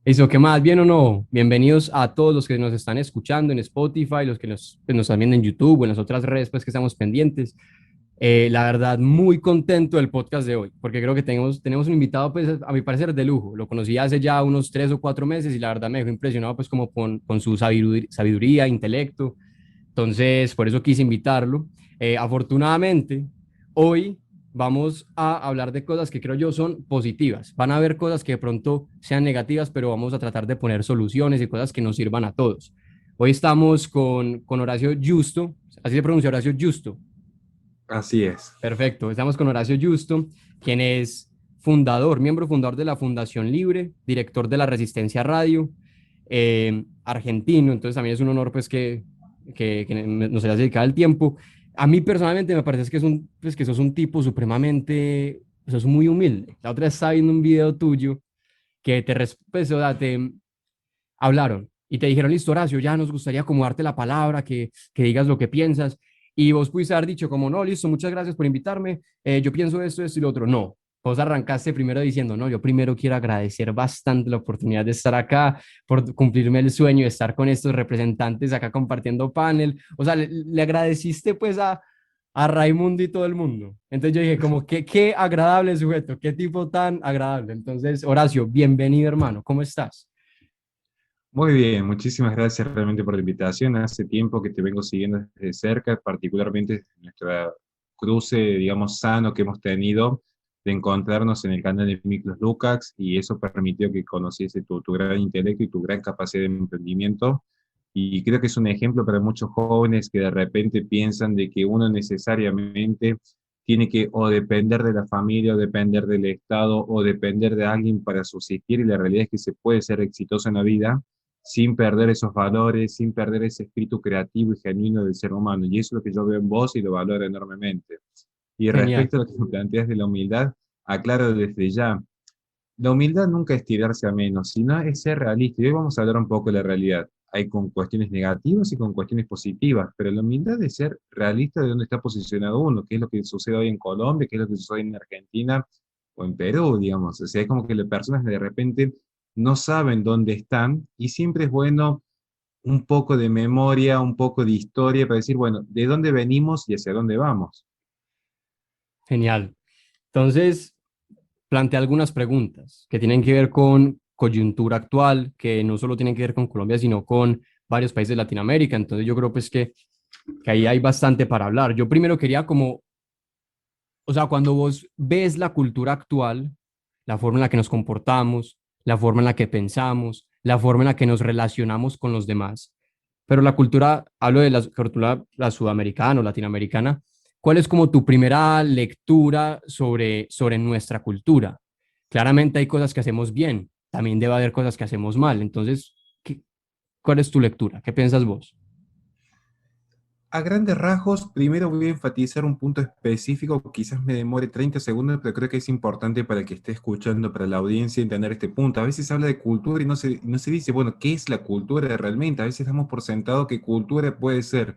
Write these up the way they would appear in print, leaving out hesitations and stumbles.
Eso, ¿qué más? ¿Bien o no? Bienvenidos a todos los que nos están escuchando en Spotify, los que nos están viendo en YouTube o en las otras redes pues, que estamos pendientes. La verdad, muy contento del podcast de hoy, porque creo que tenemos un invitado, pues, a mi parecer, de lujo. Lo conocí hace ya unos 3 o 4 meses y la verdad me dejó impresionado, pues, como con su sabiduría, intelecto. Entonces, por eso quise invitarlo. Afortunadamente, hoy vamos a hablar de cosas que creo yo son positivas. Van a haber cosas que de pronto sean negativas, pero vamos a tratar de poner soluciones y cosas que nos sirvan a todos. Hoy estamos con Horacio Justo, así se pronuncia Horacio Justo. Así es. Perfecto, estamos con Horacio Justo, quien es miembro fundador de la Fundación Libre, director de la Resistencia Radio, argentino, entonces también es un honor pues que nos hayas dedicado el tiempo. A mí personalmente me parece que, pues, que sos un tipo supremamente, sos muy humilde. La otra vez estaba viendo un video tuyo que pues, o sea, te hablaron y te dijeron, listo, Horacio, ya nos gustaría como darte la palabra, que digas lo que piensas. Y vos pudiste haber dicho como, no, listo, muchas gracias por invitarme, yo pienso esto, esto y lo otro. No, vos arrancaste primero diciendo, no, yo primero quiero agradecer bastante la oportunidad de estar acá, por cumplirme el sueño de estar con estos representantes acá compartiendo panel. O sea, le agradeciste pues a Raimundo y todo el mundo. Entonces yo dije, como, qué agradable sujeto, qué tipo tan agradable. Entonces, Horacio, bienvenido hermano, ¿cómo estás? Muy bien, muchísimas gracias realmente por la invitación. Hace tiempo que te vengo siguiendo desde cerca, particularmente nuestro cruce, digamos, sano que hemos tenido de encontrarnos en el canal de Miklos Lukács, y eso permitió que conociese tu gran intelecto y tu gran capacidad de emprendimiento. Y creo que es un ejemplo para muchos jóvenes que de repente piensan de que uno necesariamente tiene que o depender de la familia, o depender del Estado, o depender de alguien para subsistir, y la realidad es que se puede ser exitoso en la vida sin perder esos valores, sin perder ese espíritu creativo y genuino del ser humano. Y eso es lo que yo veo en vos y lo valoro enormemente. Y Genial. respecto a lo que me planteas de la humildad, aclaro desde ya, la humildad nunca es tirarse a menos, sino es ser realista. Y hoy vamos a hablar un poco de la realidad. Hay con cuestiones negativas y con cuestiones positivas, pero la humildad es ser realista de dónde está posicionado uno, qué es lo que sucede hoy en Colombia, qué es lo que sucede en Argentina o en Perú, digamos. O sea, es como que las personas de repente no saben dónde están, y siempre es bueno un poco de memoria, un poco de historia para decir, bueno, de dónde venimos y hacia dónde vamos. Genial. Entonces, planteé algunas preguntas que tienen que ver con coyuntura actual, que no solo tienen que ver con Colombia, sino con varios países de Latinoamérica. Entonces, yo creo pues que ahí hay bastante para hablar. Yo primero quería como, o sea, cuando vos ves la cultura actual, la forma en la que nos comportamos, la forma en la que pensamos, la forma en la que nos relacionamos con los demás, pero la cultura, hablo de la cultura la sudamericana o latinoamericana, ¿cuál es como tu primera lectura sobre nuestra cultura? Claramente hay cosas que hacemos bien, también debe haber cosas que hacemos mal, entonces, ¿cuál es tu lectura? ¿Qué piensas vos? A grandes rasgos, primero voy a enfatizar un punto específico, quizás me demore 30 segundos, pero creo que es importante para el que esté escuchando, para la audiencia, entender este punto. A veces se habla de cultura y no se dice, bueno, ¿qué es la cultura realmente? A veces damos por sentado que cultura puede ser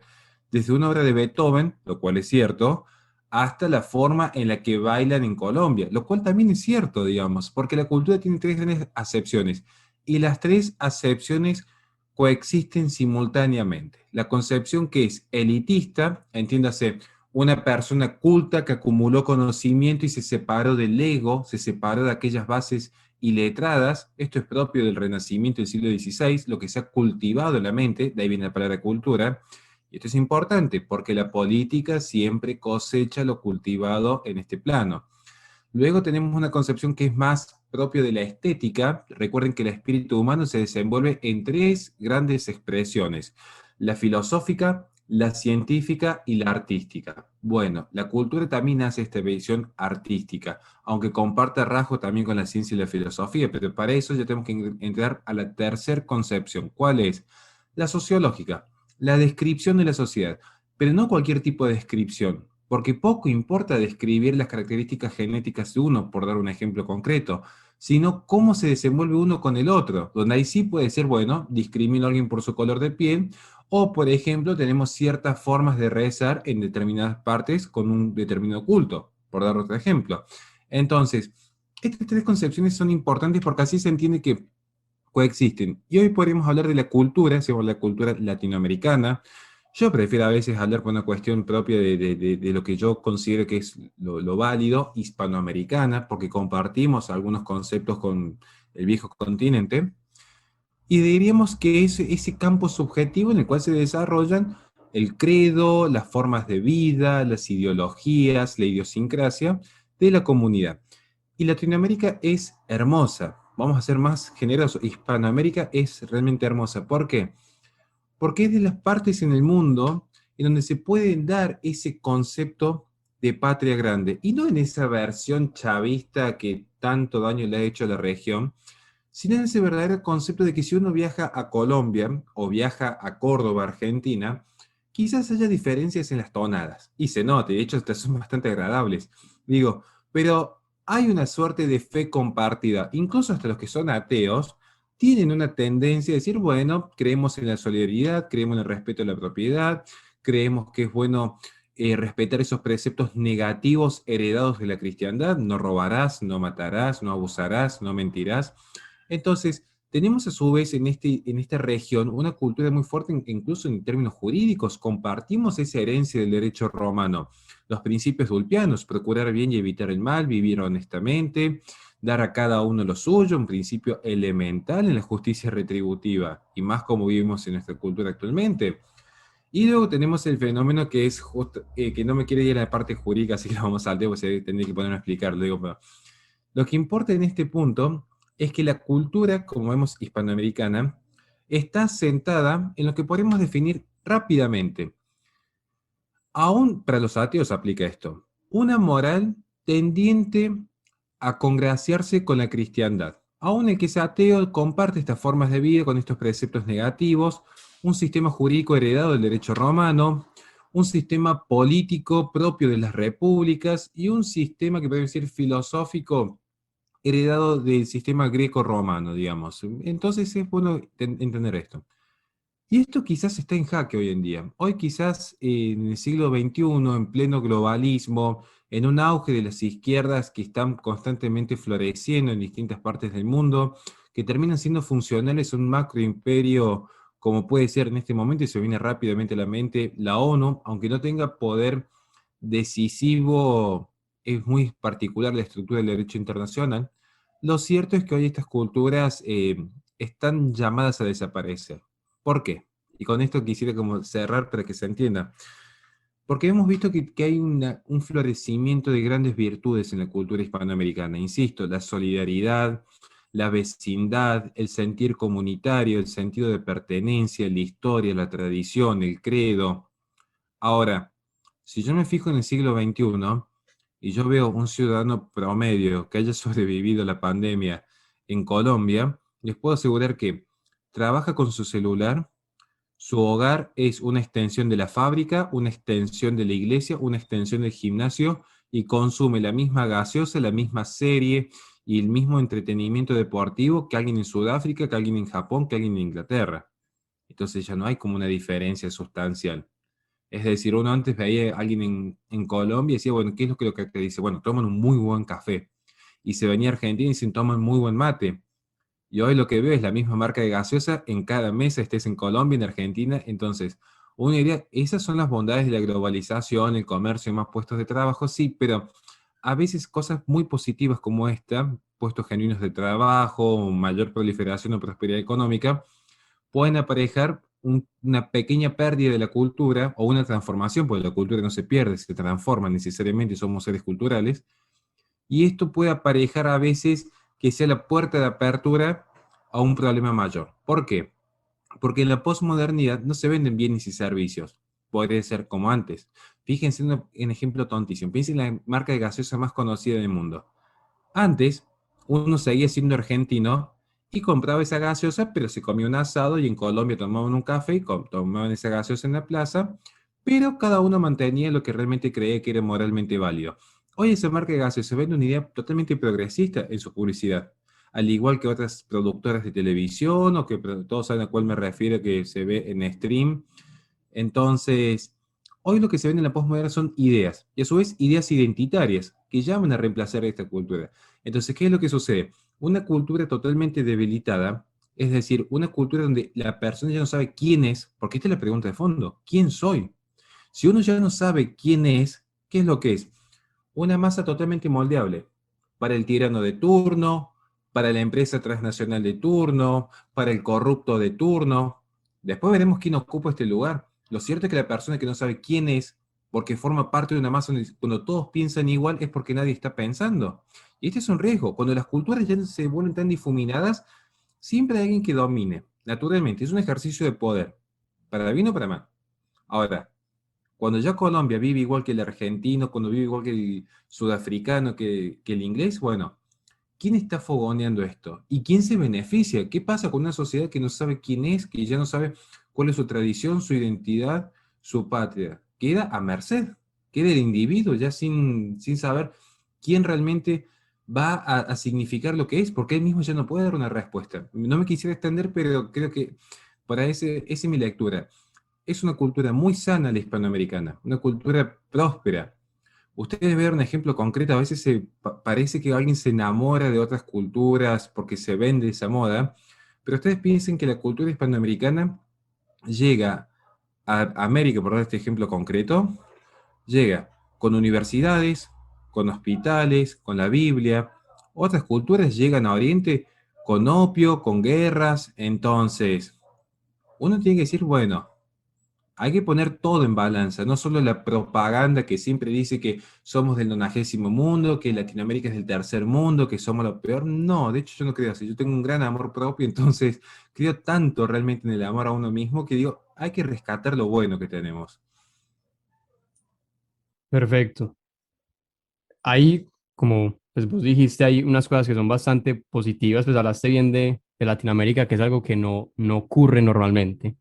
desde una obra de Beethoven, lo cual es cierto, hasta la forma en la que bailan en Colombia, lo cual también es cierto, digamos, porque la cultura tiene tres grandes acepciones, y las tres acepciones coexisten simultáneamente. La concepción que es elitista, entiéndase, una persona culta que acumuló conocimiento y se separó del ego, se separó de aquellas bases iletradas. Esto es propio del Renacimiento del siglo XVI, lo que se ha cultivado en la mente, de ahí viene la palabra cultura. Y esto es importante porque la política siempre cosecha lo cultivado en este plano. Luego tenemos una concepción que es más propio de la estética. Recuerden que el espíritu humano se desenvuelve en tres grandes expresiones: la filosófica, la científica y la artística. Bueno, la cultura también hace esta visión artística, aunque comparte rasgos también con la ciencia y la filosofía, pero para eso ya tenemos que entrar a la tercera concepción. ¿Cuál es? La sociológica, la descripción de la sociedad, pero no cualquier tipo de descripción, porque poco importa describir las características genéticas de uno, por dar un ejemplo concreto, sino cómo se desenvuelve uno con el otro, donde ahí sí puede ser, bueno, discrimino a alguien por su color de piel, o por ejemplo, tenemos ciertas formas de rezar en determinadas partes con un determinado culto, por dar otro ejemplo. Entonces, estas tres concepciones son importantes porque así se entiende que coexisten. Y hoy podemos hablar de la cultura, se llama la cultura latinoamericana. Yo prefiero a veces hablar por una cuestión propia de lo que yo considero que es lo válido, hispanoamericana, porque compartimos algunos conceptos con el viejo continente. Y diríamos que es ese campo subjetivo en el cual se desarrollan el credo, las formas de vida, las ideologías, la idiosincrasia de la comunidad. Y Latinoamérica es hermosa. Vamos a ser más generosos. Hispanoamérica es realmente hermosa. ¿Por qué? Porque es de las partes en el mundo en donde se puede dar ese concepto de patria grande. Y no en esa versión chavista que tanto daño le ha hecho a la región, sino en ese verdadero concepto de que si uno viaja a Colombia o viaja a Córdoba, Argentina, quizás haya diferencias en las tonadas. Y se note, de hecho, estas son bastante agradables. Digo, pero hay una suerte de fe compartida. Incluso hasta los que son ateos tienen una tendencia a decir, bueno, creemos en la solidaridad, creemos en el respeto a la propiedad, creemos que es bueno respetar esos preceptos negativos heredados de la cristiandad, no robarás, no matarás, no abusarás, no mentirás. Entonces, tenemos a su vez en esta región una cultura muy fuerte, incluso en términos jurídicos, compartimos esa herencia del derecho romano, los principios vulpianos, procurar bien y evitar el mal, vivir honestamente, dar a cada uno lo suyo, un principio elemental en la justicia retributiva, y más como vivimos en nuestra cultura actualmente. Y luego tenemos el fenómeno que es justo, que no me quiere ir a la parte jurídica, así que lo vamos a saltar, porque tendría que ponerme a explicarlo. Digo, pero lo que importa en este punto es que la cultura, como vemos hispanoamericana, está sentada en lo que podemos definir rápidamente. Aún para los ateos aplica esto. Una moral tendiente a congraciarse con la cristiandad. Aún el que sea ateo comparte estas formas de vida con estos preceptos negativos, un sistema jurídico heredado del derecho romano, un sistema político propio de las repúblicas y un sistema que puede decir filosófico heredado del sistema greco-romano, digamos. Entonces es bueno entender esto. Y esto quizás está en jaque hoy en día. Hoy quizás en el siglo XXI, en pleno globalismo, en un auge de las izquierdas que están constantemente floreciendo en distintas partes del mundo, que terminan siendo funcionales a un macroimperio como puede ser en este momento, y se viene rápidamente a la mente la ONU, aunque no tenga poder decisivo, es muy particular la estructura del derecho internacional. Lo cierto es que hoy estas culturas están llamadas a desaparecer. ¿Por qué? Y con esto quisiera como cerrar para que se entienda. Porque hemos visto que hay un florecimiento de grandes virtudes en la cultura hispanoamericana. Insisto, la solidaridad, la vecindad, el sentir comunitario, el sentido de pertenencia, la historia, la tradición, el credo. Ahora, si yo me fijo en el siglo XXI y yo veo un ciudadano promedio que haya sobrevivido a la pandemia en Colombia, les puedo asegurar que trabaja con su celular, su hogar es una extensión de la fábrica, una extensión de la iglesia, una extensión del gimnasio y consume la misma gaseosa, la misma serie y el mismo entretenimiento deportivo que alguien en Sudáfrica, que alguien en Japón, que alguien en Inglaterra. Entonces ya no hay como una diferencia sustancial. Es decir, uno antes veía a alguien en Colombia y decía, bueno, ¿qué es lo que acá dice? Bueno, toman un muy buen café. Y se venía a Argentina y dicen, toman muy buen mate. Y hoy lo que veo es la misma marca de gaseosa en cada mesa, estés en Colombia, en Argentina. Entonces, uno diría, esas son las bondades de la globalización, el comercio, más puestos de trabajo, sí, pero a veces cosas muy positivas como esta, puestos genuinos de trabajo, mayor proliferación o prosperidad económica, pueden aparejar una pequeña pérdida de la cultura o una transformación, porque la cultura no se pierde, se transforma necesariamente, somos seres culturales, y esto puede aparejar a veces que sea la puerta de apertura a un problema mayor. ¿Por qué? Porque en la posmodernidad no se venden bienes y servicios, puede ser como antes. Fíjense en un ejemplo tontísimo, piensen en la marca de gaseosa más conocida del mundo. Antes, uno seguía siendo argentino y compraba esa gaseosa, pero se comía un asado y en Colombia tomaban un café y tomaban esa gaseosa en la plaza, pero cada uno mantenía lo que realmente creía que era moralmente válido. Hoy esa marca de gaseosa vende una idea totalmente progresista en su publicidad, al igual que otras productoras de televisión o que todos saben a cuál me refiero que se ve en stream. Entonces, hoy lo que se vende en la postmoderna son ideas, y a su vez ideas identitarias, que llaman a reemplazar esta cultura. Entonces, ¿qué es lo que sucede? Una cultura totalmente debilitada Es decir, una cultura donde la persona ya no sabe quién es, porque esta es la pregunta de fondo, ¿quién soy? Si uno ya no sabe quién es, ¿qué es lo que es? Una masa totalmente moldeable para el tirano de turno, para la empresa transnacional de turno, para el corrupto de turno. Después veremos quién ocupa este lugar. Lo cierto es que la persona que no sabe quién es, porque forma parte de una masa donde cuando todos piensan igual es porque nadie está pensando. Y este es un riesgo. Cuando las culturas ya se vuelven tan difuminadas, siempre hay alguien que domine. Naturalmente, es un ejercicio de poder, para bien o para mal. Ahora, cuando ya Colombia vive igual que el argentino, cuando vive igual que el sudafricano, que el inglés, bueno, ¿quién está fogoneando esto? ¿Y quién se beneficia? ¿Qué pasa con una sociedad que no sabe quién es, que ya no sabe cuál es su tradición, su identidad, su patria? Queda a merced, queda el individuo ya sin saber quién realmente va a significar lo que es, porque él mismo ya no puede dar una respuesta. No me quisiera extender, pero creo que para esa es mi lectura. Es una cultura muy sana la hispanoamericana, una cultura próspera. Ustedes ven un ejemplo concreto, a veces parece que alguien se enamora de otras culturas porque se vende esa moda, pero ustedes piensen que la cultura hispanoamericana llega a América, por dar este ejemplo concreto, llega con universidades, con hospitales, con la Biblia. Otras culturas llegan a Oriente con opio, con guerras. Entonces, uno tiene que decir, bueno, hay que poner todo en balanza, no solo la propaganda que siempre dice que somos del 90.º mundo, que Latinoamérica es del tercer mundo, que somos lo peor. No, de hecho yo no creo así. Yo tengo un gran amor propio, entonces creo tanto realmente en el amor a uno mismo que digo, hay que rescatar lo bueno que tenemos. Perfecto. Ahí, como pues vos dijiste, hay unas cosas que son bastante positivas, pues hablaste bien de Latinoamérica, que es algo que no ocurre normalmente.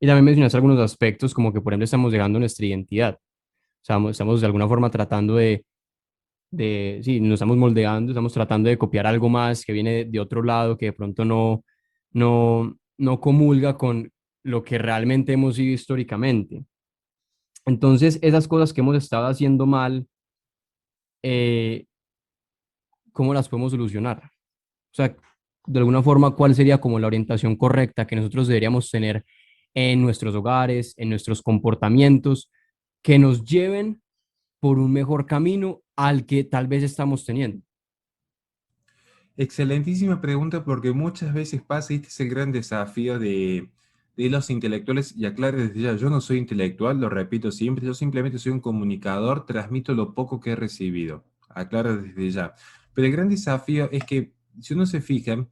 Y también mencionaste algunos aspectos, como que, por ejemplo, estamos llegando a nuestra identidad. O sea, estamos de alguna forma tratando sí, nos estamos moldeando, estamos tratando de copiar algo más que viene de otro lado, que de pronto no comulga con lo que realmente hemos sido históricamente. Entonces, esas cosas que hemos estado haciendo mal, eh, ¿cómo las podemos solucionar? O sea, de alguna forma, ¿cuál sería como la orientación correcta que nosotros deberíamos tener en nuestros hogares, en nuestros comportamientos, que nos lleven por un mejor camino al que tal vez estamos teniendo? Excelentísima pregunta porque muchas veces pasa, y este es el gran desafío de los intelectuales, y aclaro desde ya, yo no soy intelectual, lo repito siempre, yo simplemente soy un comunicador, transmito lo poco que he recibido, aclaro desde ya. Pero el gran desafío es que, si uno se fija,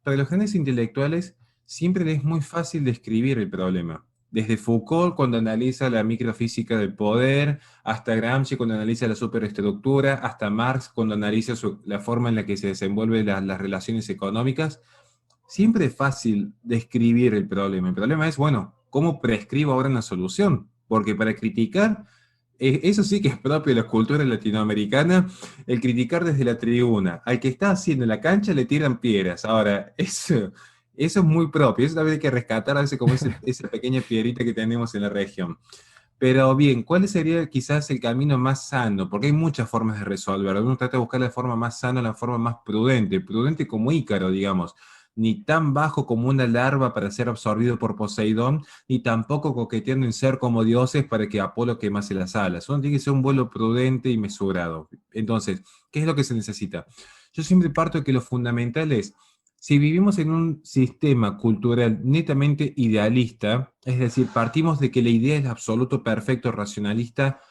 para los grandes intelectuales siempre les es muy fácil describir el problema. Desde Foucault, cuando analiza la microfísica del poder, hasta Gramsci cuando analiza la superestructura, hasta Marx cuando analiza la forma en la que se desenvuelven las relaciones económicas. Siempre es fácil describir el problema. El problema es, bueno, ¿cómo prescribo ahora una solución? Porque para criticar, eso sí que es propio de la cultura latinoamericana, el criticar desde la tribuna. Al que está haciendo la cancha le tiran piedras. Ahora, eso es muy propio. Eso también hay que rescatar a veces como esa pequeña piedrita que tenemos en la región. Pero bien, ¿cuál sería quizás el camino más sano? Porque hay muchas formas de resolverlo. Uno trata de buscar la forma más sana, la forma más prudente, prudente como Ícaro, digamos. Ni tan bajo como una larva para ser absorbido por Poseidón, ni tampoco coqueteando en ser como dioses para que Apolo quemase las alas. Uno tiene que ser un vuelo prudente y mesurado. Entonces, ¿qué es lo que se necesita? Yo siempre parto de que lo fundamental es, si vivimos en un sistema cultural netamente idealista, es decir, partimos de que la idea es el absoluto perfecto racionalista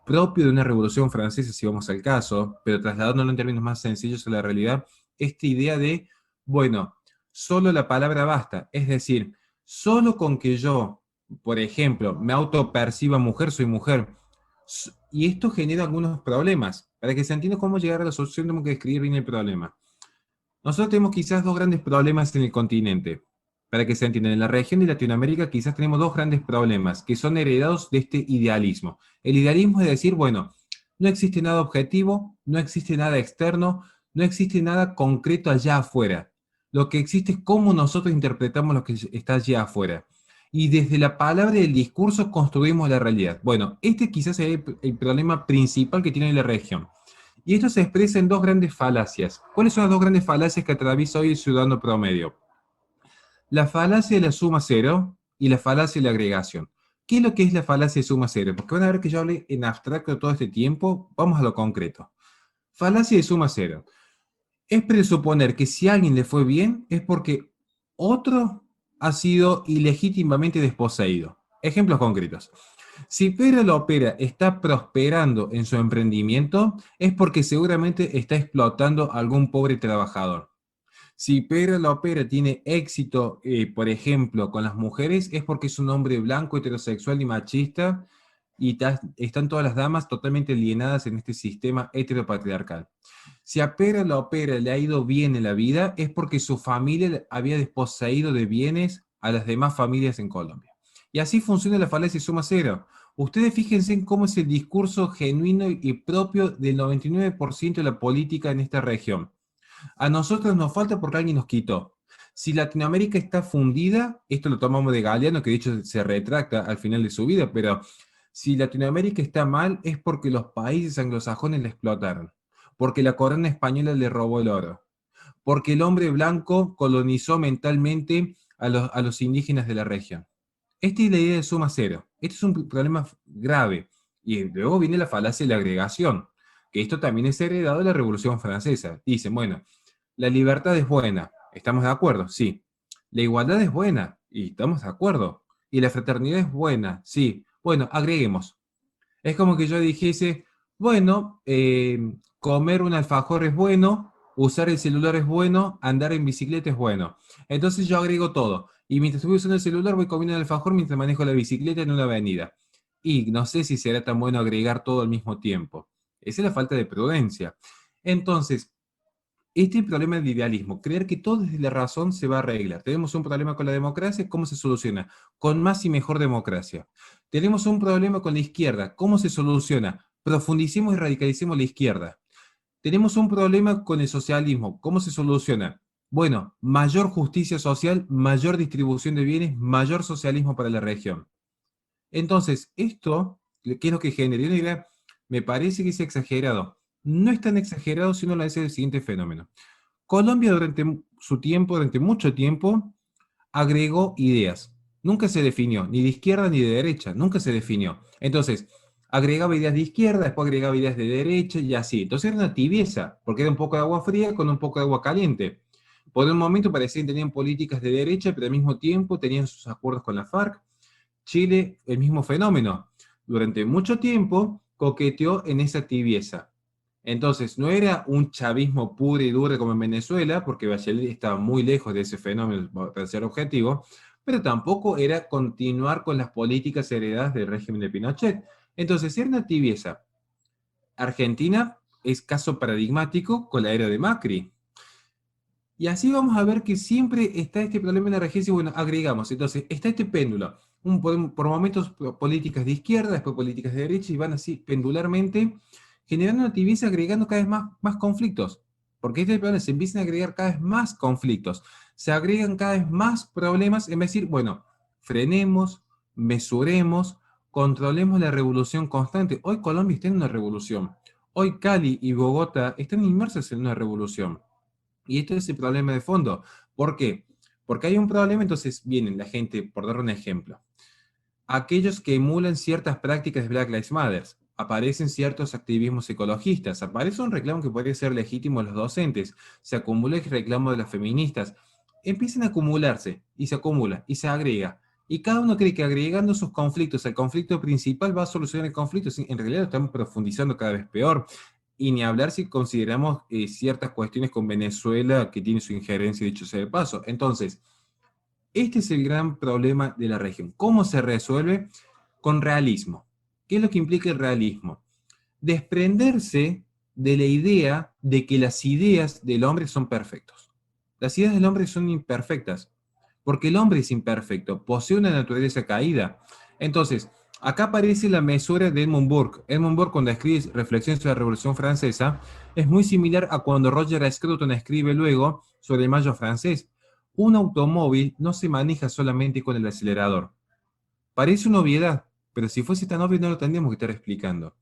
propio de una revolución francesa, si vamos al caso, pero trasladándolo en términos más sencillos a la realidad, esta idea de, bueno, solo la palabra basta, es decir, solo con que yo, por ejemplo, me autoperciba mujer, soy mujer, y esto genera algunos problemas. Para que se entienda cómo llegar a la solución, tenemos que describir bien el problema. Nosotros tenemos quizás dos grandes problemas en el continente. Para que se entienda, en la región de Latinoamérica quizás tenemos dos grandes problemas que son heredados de este idealismo. El idealismo es decir, bueno, no existe nada objetivo, no existe nada externo, no existe nada concreto allá afuera. Lo que existe es cómo nosotros interpretamos lo que está allá afuera. Y desde la palabra y el discurso construimos la realidad. Bueno, este quizás es el problema principal que tiene la región. Y esto se expresa en dos grandes falacias. ¿Cuáles son las dos grandes falacias que atraviesa hoy el ciudadano promedio? la falacia de la suma cero y la falacia de la agregación. ¿Qué es lo que es la falacia de suma cero? Porque van a ver que yo hablé en abstracto todo este tiempo, vamos a lo concreto. Falacia de suma cero. Es presuponer que si a alguien le fue bien es porque otro ha sido ilegítimamente desposeído. Ejemplos concretos. Si Pedro Lopera está prosperando en su emprendimiento, es porque seguramente está explotando a algún pobre trabajador. Si Pedro Lopera tiene éxito, por ejemplo, con las mujeres, es porque es un hombre blanco, heterosexual y machista, y están todas las damas totalmente alienadas en este sistema heteropatriarcal. Si a Pedro Lopera le ha ido bien en la vida, es porque su familia había desposeído de bienes a las demás familias en Colombia. Y así funciona la falacia suma cero. Ustedes fíjense en cómo es el discurso genuino y propio del 99% de la política en esta región. A nosotros nos falta porque alguien nos quitó. Si Latinoamérica está fundida, esto lo tomamos de Galeano, que de hecho se retracta al final de su vida, pero si Latinoamérica está mal es porque los países anglosajones la explotaron, porque la corona española le robó el oro, porque el hombre blanco colonizó mentalmente a los indígenas de la región. Esta es la idea de suma cero. Este es un problema grave. Y luego viene la falacia de la agregación, que esto también es heredado de la Revolución Francesa. Dicen, bueno, la libertad es buena. ¿Estamos de acuerdo? Sí. La igualdad es buena. Y estamos de acuerdo. Y la fraternidad es buena. Sí. Bueno, agreguemos. Es como que yo dijese, bueno, comer un alfajor es bueno, usar el celular es bueno, andar en bicicleta es bueno. Entonces yo agrego todo. Y mientras estoy usando el celular voy comiendo el alfajor mientras manejo la bicicleta en una avenida. Y no sé si será tan bueno agregar todo al mismo tiempo. Esa es la falta de prudencia. Entonces, este problema del idealismo, creer que todo desde la razón se va a arreglar. Tenemos un problema con la democracia, ¿cómo se soluciona? Con más y mejor democracia. Tenemos un problema con la izquierda, ¿cómo se soluciona? Profundicemos y radicalicemos la izquierda. Tenemos un problema con el socialismo, ¿cómo se soluciona? Bueno, mayor justicia social, mayor distribución de bienes, mayor socialismo para la región. Entonces, esto, ¿qué es lo que genera? Una idea, me parece que es exagerado. No es tan exagerado si uno lo hace el siguiente fenómeno. Colombia durante su tiempo, durante mucho tiempo, agregó ideas. Nunca se definió, ni de izquierda ni de derecha, nunca se definió. Entonces, agregaba ideas de izquierda, después agregaba ideas de derecha y así. Entonces era una tibieza, porque era un poco de agua fría con un poco de agua caliente. Por un momento parecía que tenían políticas de derecha, pero al mismo tiempo tenían sus acuerdos con la FARC. Chile, el mismo fenómeno. Durante mucho tiempo coqueteó en esa tibieza. Entonces, no era un chavismo puro y duro como en Venezuela, porque Bachelet estaba muy lejos de ese fenómeno para ser objetivo, pero tampoco era continuar con las políticas heredadas del régimen de Pinochet. Entonces, era una tibieza. Argentina es caso paradigmático con la era de Macri. Y así vamos a ver que siempre está este problema en la regencia y bueno, agregamos. Entonces, está este péndulo. Por momentos políticas de izquierda, después políticas de derecha y van así pendularmente generando una tibieza, agregando cada vez más conflictos. Porque este problema se empiezan a agregar cada vez más conflictos. Se agregan cada vez más problemas en vez de decir, bueno, frenemos, mesuremos, controlemos la revolución constante. Hoy Colombia está en una revolución. Hoy Cali y Bogotá están inmersas en una revolución. Y esto es el problema de fondo. ¿Por qué? Porque hay un problema, entonces vienen la gente, por dar un ejemplo, aquellos que emulan ciertas prácticas de Black Lives Matter, aparecen ciertos activismos ecologistas, aparece un reclamo que podría ser legítimo de los docentes, se acumula el reclamo de las feministas, empiezan a acumularse, y se acumula, y se agrega, y cada uno cree que agregando sus conflictos al conflicto principal va a solucionar el conflicto, en realidad lo estamos profundizando cada vez peor, y ni hablar si consideramos ciertas cuestiones con Venezuela que tiene su injerencia, dicho sea de paso. Entonces, este es el gran problema de la región. ¿Cómo se resuelve? Con realismo. ¿Qué es lo que implica el realismo? Desprenderse de la idea de que las ideas del hombre son perfectos. Las ideas del hombre son imperfectas, porque el hombre es imperfecto, posee una naturaleza caída. Entonces, acá aparece la mesura de Edmund Burke. Edmund Burke, cuando escribe Reflexiones sobre la Revolución Francesa, es muy similar a cuando Roger Scruton escribe luego sobre el Mayo francés. Un automóvil no se maneja solamente con el acelerador. Parece una obviedad, pero si fuese tan obvio no lo tendríamos que estar explicando.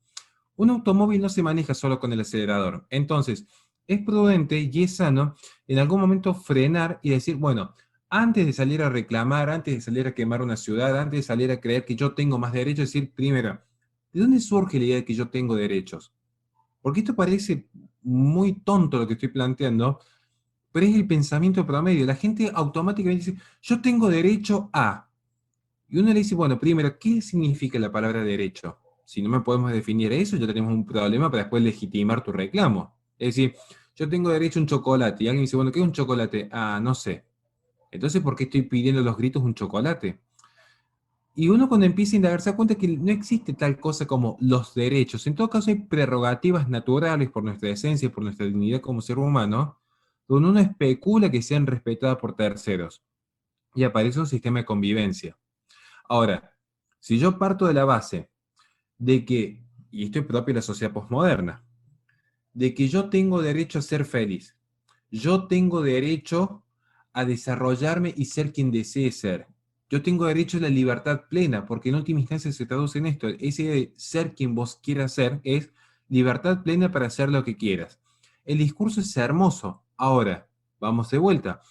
Un automóvil no se maneja solo con el acelerador. Entonces, es prudente y es sano en algún momento frenar y decir, bueno, Antes de salir a reclamar, antes de salir a quemar una ciudad, antes de salir a creer que yo tengo más derechos, decir primero, ¿de dónde surge la idea de que yo tengo derechos? Porque esto parece muy tonto lo que estoy planteando, pero es el pensamiento promedio. La gente automáticamente dice, yo tengo derecho a. Y uno le dice, bueno, primero, ¿qué significa la palabra derecho? Si no me podemos definir eso, ya tenemos un problema para después legitimar tu reclamo. Es decir, yo tengo derecho a un chocolate. Y alguien dice, bueno, ¿qué es un chocolate? Ah, no sé. Entonces, ¿por qué estoy pidiendo a los gritos un chocolate? Y uno cuando empieza a indagar se da cuenta que no existe tal cosa como los derechos. En todo caso hay prerrogativas naturales por nuestra esencia, por nuestra dignidad como ser humano, donde uno especula que sean respetadas por terceros. Y aparece un sistema de convivencia. Ahora, si yo parto de la base de que, y esto es propio de la sociedad posmoderna, de que yo tengo derecho a ser feliz, yo tengo derecho a desarrollarme y ser quien desee ser. Yo tengo derecho a la libertad plena, porque en última instancia se traduce en esto. Ese de ser quien vos quieras ser es libertad plena para hacer lo que quieras. El discurso es hermoso. Ahora, vamos de vuelta.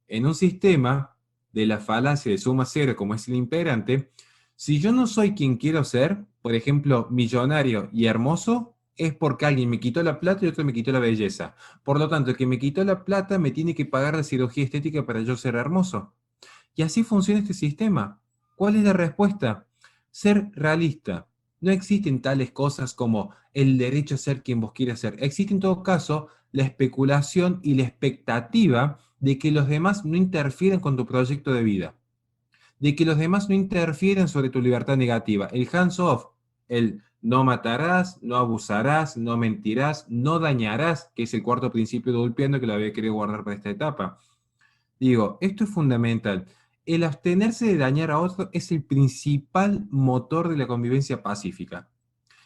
En un sistema de la falacia de suma cero, como es el imperante, si yo no soy quien quiero ser, por ejemplo, millonario y hermoso, es porque alguien me quitó la plata y otro me quitó la belleza. Por lo tanto, el que me quitó la plata me tiene que pagar la cirugía estética para yo ser hermoso. Y así funciona este sistema. ¿Cuál es la respuesta? Ser realista. No existen tales cosas como el derecho a ser quien vos quieras ser. Existe en todo caso la especulación y la expectativa de que los demás no interfieran con tu proyecto de vida, de que los demás no interfieren sobre tu libertad negativa. El hands-off, el no matarás, no abusarás, no mentirás, no dañarás, que es el cuarto principio de Ulpiano que lo había querido guardar para esta etapa. Digo, esto es fundamental. El abstenerse de dañar a otro es el principal motor de la convivencia pacífica.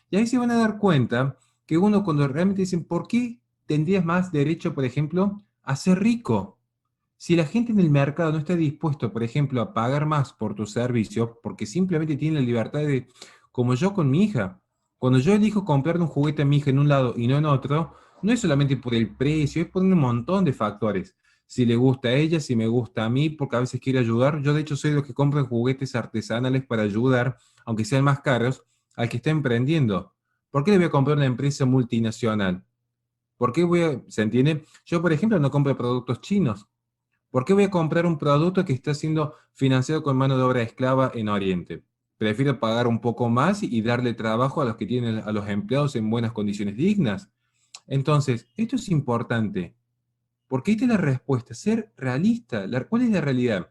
Y ahí se van a dar cuenta que uno cuando realmente dicen, ¿por qué tendrías más derecho, por ejemplo, a ser rico? Si la gente en el mercado no está dispuesto, por ejemplo, a pagar más por tu servicio, porque simplemente tiene la libertad de, como yo con mi hija, cuando yo elijo comprarle un juguete a mi hija en un lado y no en otro, no es solamente por el precio, es por un montón de factores. Si le gusta a ella, si me gusta a mí, porque a veces quiere ayudar. Yo de hecho soy de los que compran juguetes artesanales para ayudar, aunque sean más caros, al que está emprendiendo. ¿Por qué le voy a comprar una empresa multinacional? ¿Por qué voy a, se entiende? Yo, por ejemplo, no compro productos chinos. ¿Por qué voy a comprar un producto que está siendo financiado con mano de obra esclava en Oriente? Prefiero pagar un poco más y darle trabajo a los que tienen a los empleados en buenas condiciones dignas. Entonces, esto es importante, porque esta es la respuesta, ser realista. ¿Cuál es la realidad?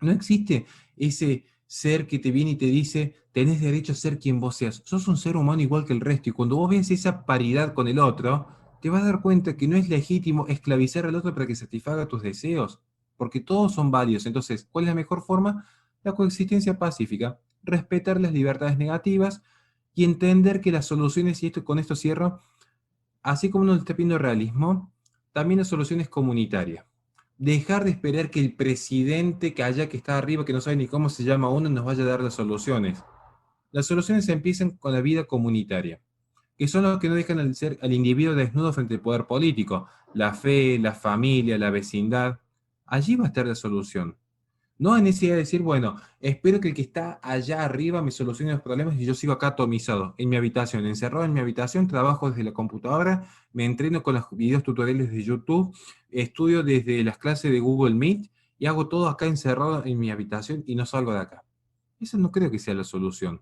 No existe ese ser que te viene y te dice, tenés derecho a ser quien vos seas. Sos un ser humano igual que el resto. Y cuando vos ves esa paridad con el otro, te vas a dar cuenta que no es legítimo esclavizar al otro para que satisfaga tus deseos. Porque todos son válidos. Entonces, ¿cuál es la mejor forma? La coexistencia pacífica. Respetar las libertades negativas y entender que las soluciones, y esto con esto cierro, así como nos está pidiendo realismo, también la solución es comunitaria. Dejar de esperar que el presidente que haya que está arriba, que no sabe ni cómo se llama uno, nos vaya a dar las soluciones. Las soluciones empiezan con la vida comunitaria, que son los que no dejan al individuo desnudo frente al poder político. La fe, la familia, la vecindad. Allí va a estar la solución. No hay necesidad de decir, bueno, espero que el que está allá arriba me solucione los problemas y yo sigo acá atomizado, en mi habitación, encerrado en mi habitación, trabajo desde la computadora, me entreno con los videos tutoriales de YouTube, estudio desde las clases de Google Meet y hago todo acá encerrado en mi habitación y no salgo de acá. Eso no creo que sea la solución,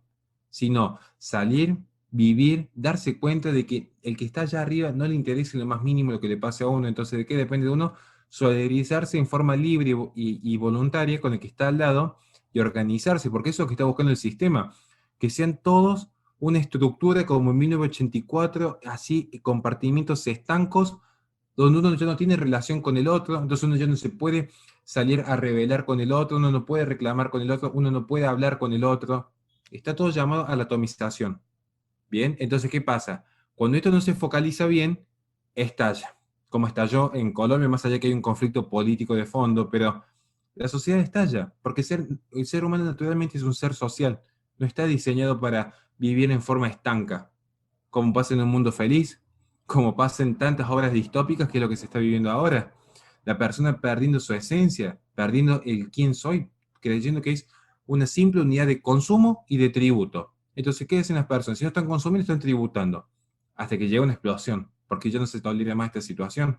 sino salir, vivir, darse cuenta de que el que está allá arriba no le interesa en lo más mínimo lo que le pase a uno, entonces ¿de qué depende de uno? Solidarizarse en forma libre y voluntaria con el que está al lado y organizarse, porque eso es lo que está buscando el sistema, que sean todos una estructura como en 1984, así compartimientos estancos, donde uno ya no tiene relación con el otro, entonces uno ya no se puede salir a rebelar con el otro, uno no puede reclamar con el otro, uno no puede hablar con el otro. Está todo llamado a la atomización. Bien, entonces, ¿qué pasa? Cuando esto no se focaliza bien, estalla. Como estalló en Colombia, más allá que hay un conflicto político de fondo, pero la sociedad estalla, porque el ser humano naturalmente es un ser social, no está diseñado para vivir en forma estanca, como pasa en un mundo feliz, como pasa en tantas obras distópicas que es lo que se está viviendo ahora. la persona perdiendo su esencia, perdiendo el quién soy, creyendo que es una simple unidad de consumo y de tributo. Entonces, ¿qué hacen las personas? Si no están consumiendo, están tributando, hasta que llega una explosión, porque ya no se tolera más esta situación.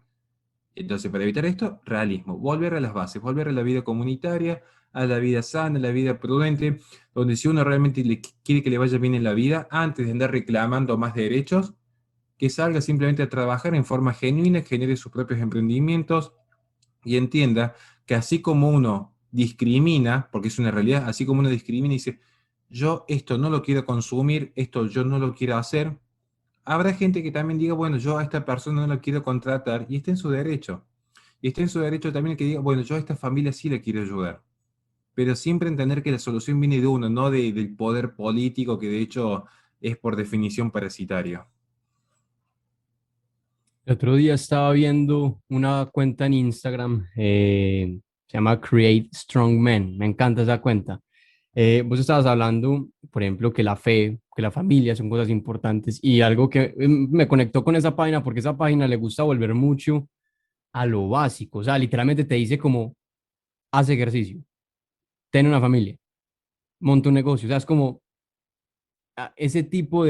Entonces, para evitar esto, realismo, volver a las bases, volver a la vida comunitaria, a la vida sana, a la vida prudente, donde si uno realmente quiere que le vaya bien en la vida, antes de andar reclamando más derechos, que salga simplemente a trabajar en forma genuina, genere sus propios emprendimientos y entienda que así como uno discrimina, porque es una realidad, así como uno discrimina y dice, yo esto no lo quiero consumir, esto yo no lo quiero hacer, habrá gente que también diga, bueno, yo a esta persona no la quiero contratar y está en su derecho. Y está en su derecho también que diga, bueno, yo a esta familia sí la quiero ayudar. Pero siempre entender que la solución viene de uno, no del poder político, que de hecho es por definición parasitario. El otro día estaba viendo una cuenta en Instagram, se llama Create Strong Men, me encanta esa cuenta. Vos estabas hablando, por ejemplo, que la fe, que la familia son cosas importantes y algo que me conectó con esa página porque esa página le gusta volver mucho a lo básico, o sea, literalmente te dice como, haz ejercicio, ten una familia, monta un negocio, o sea, es como ese tipo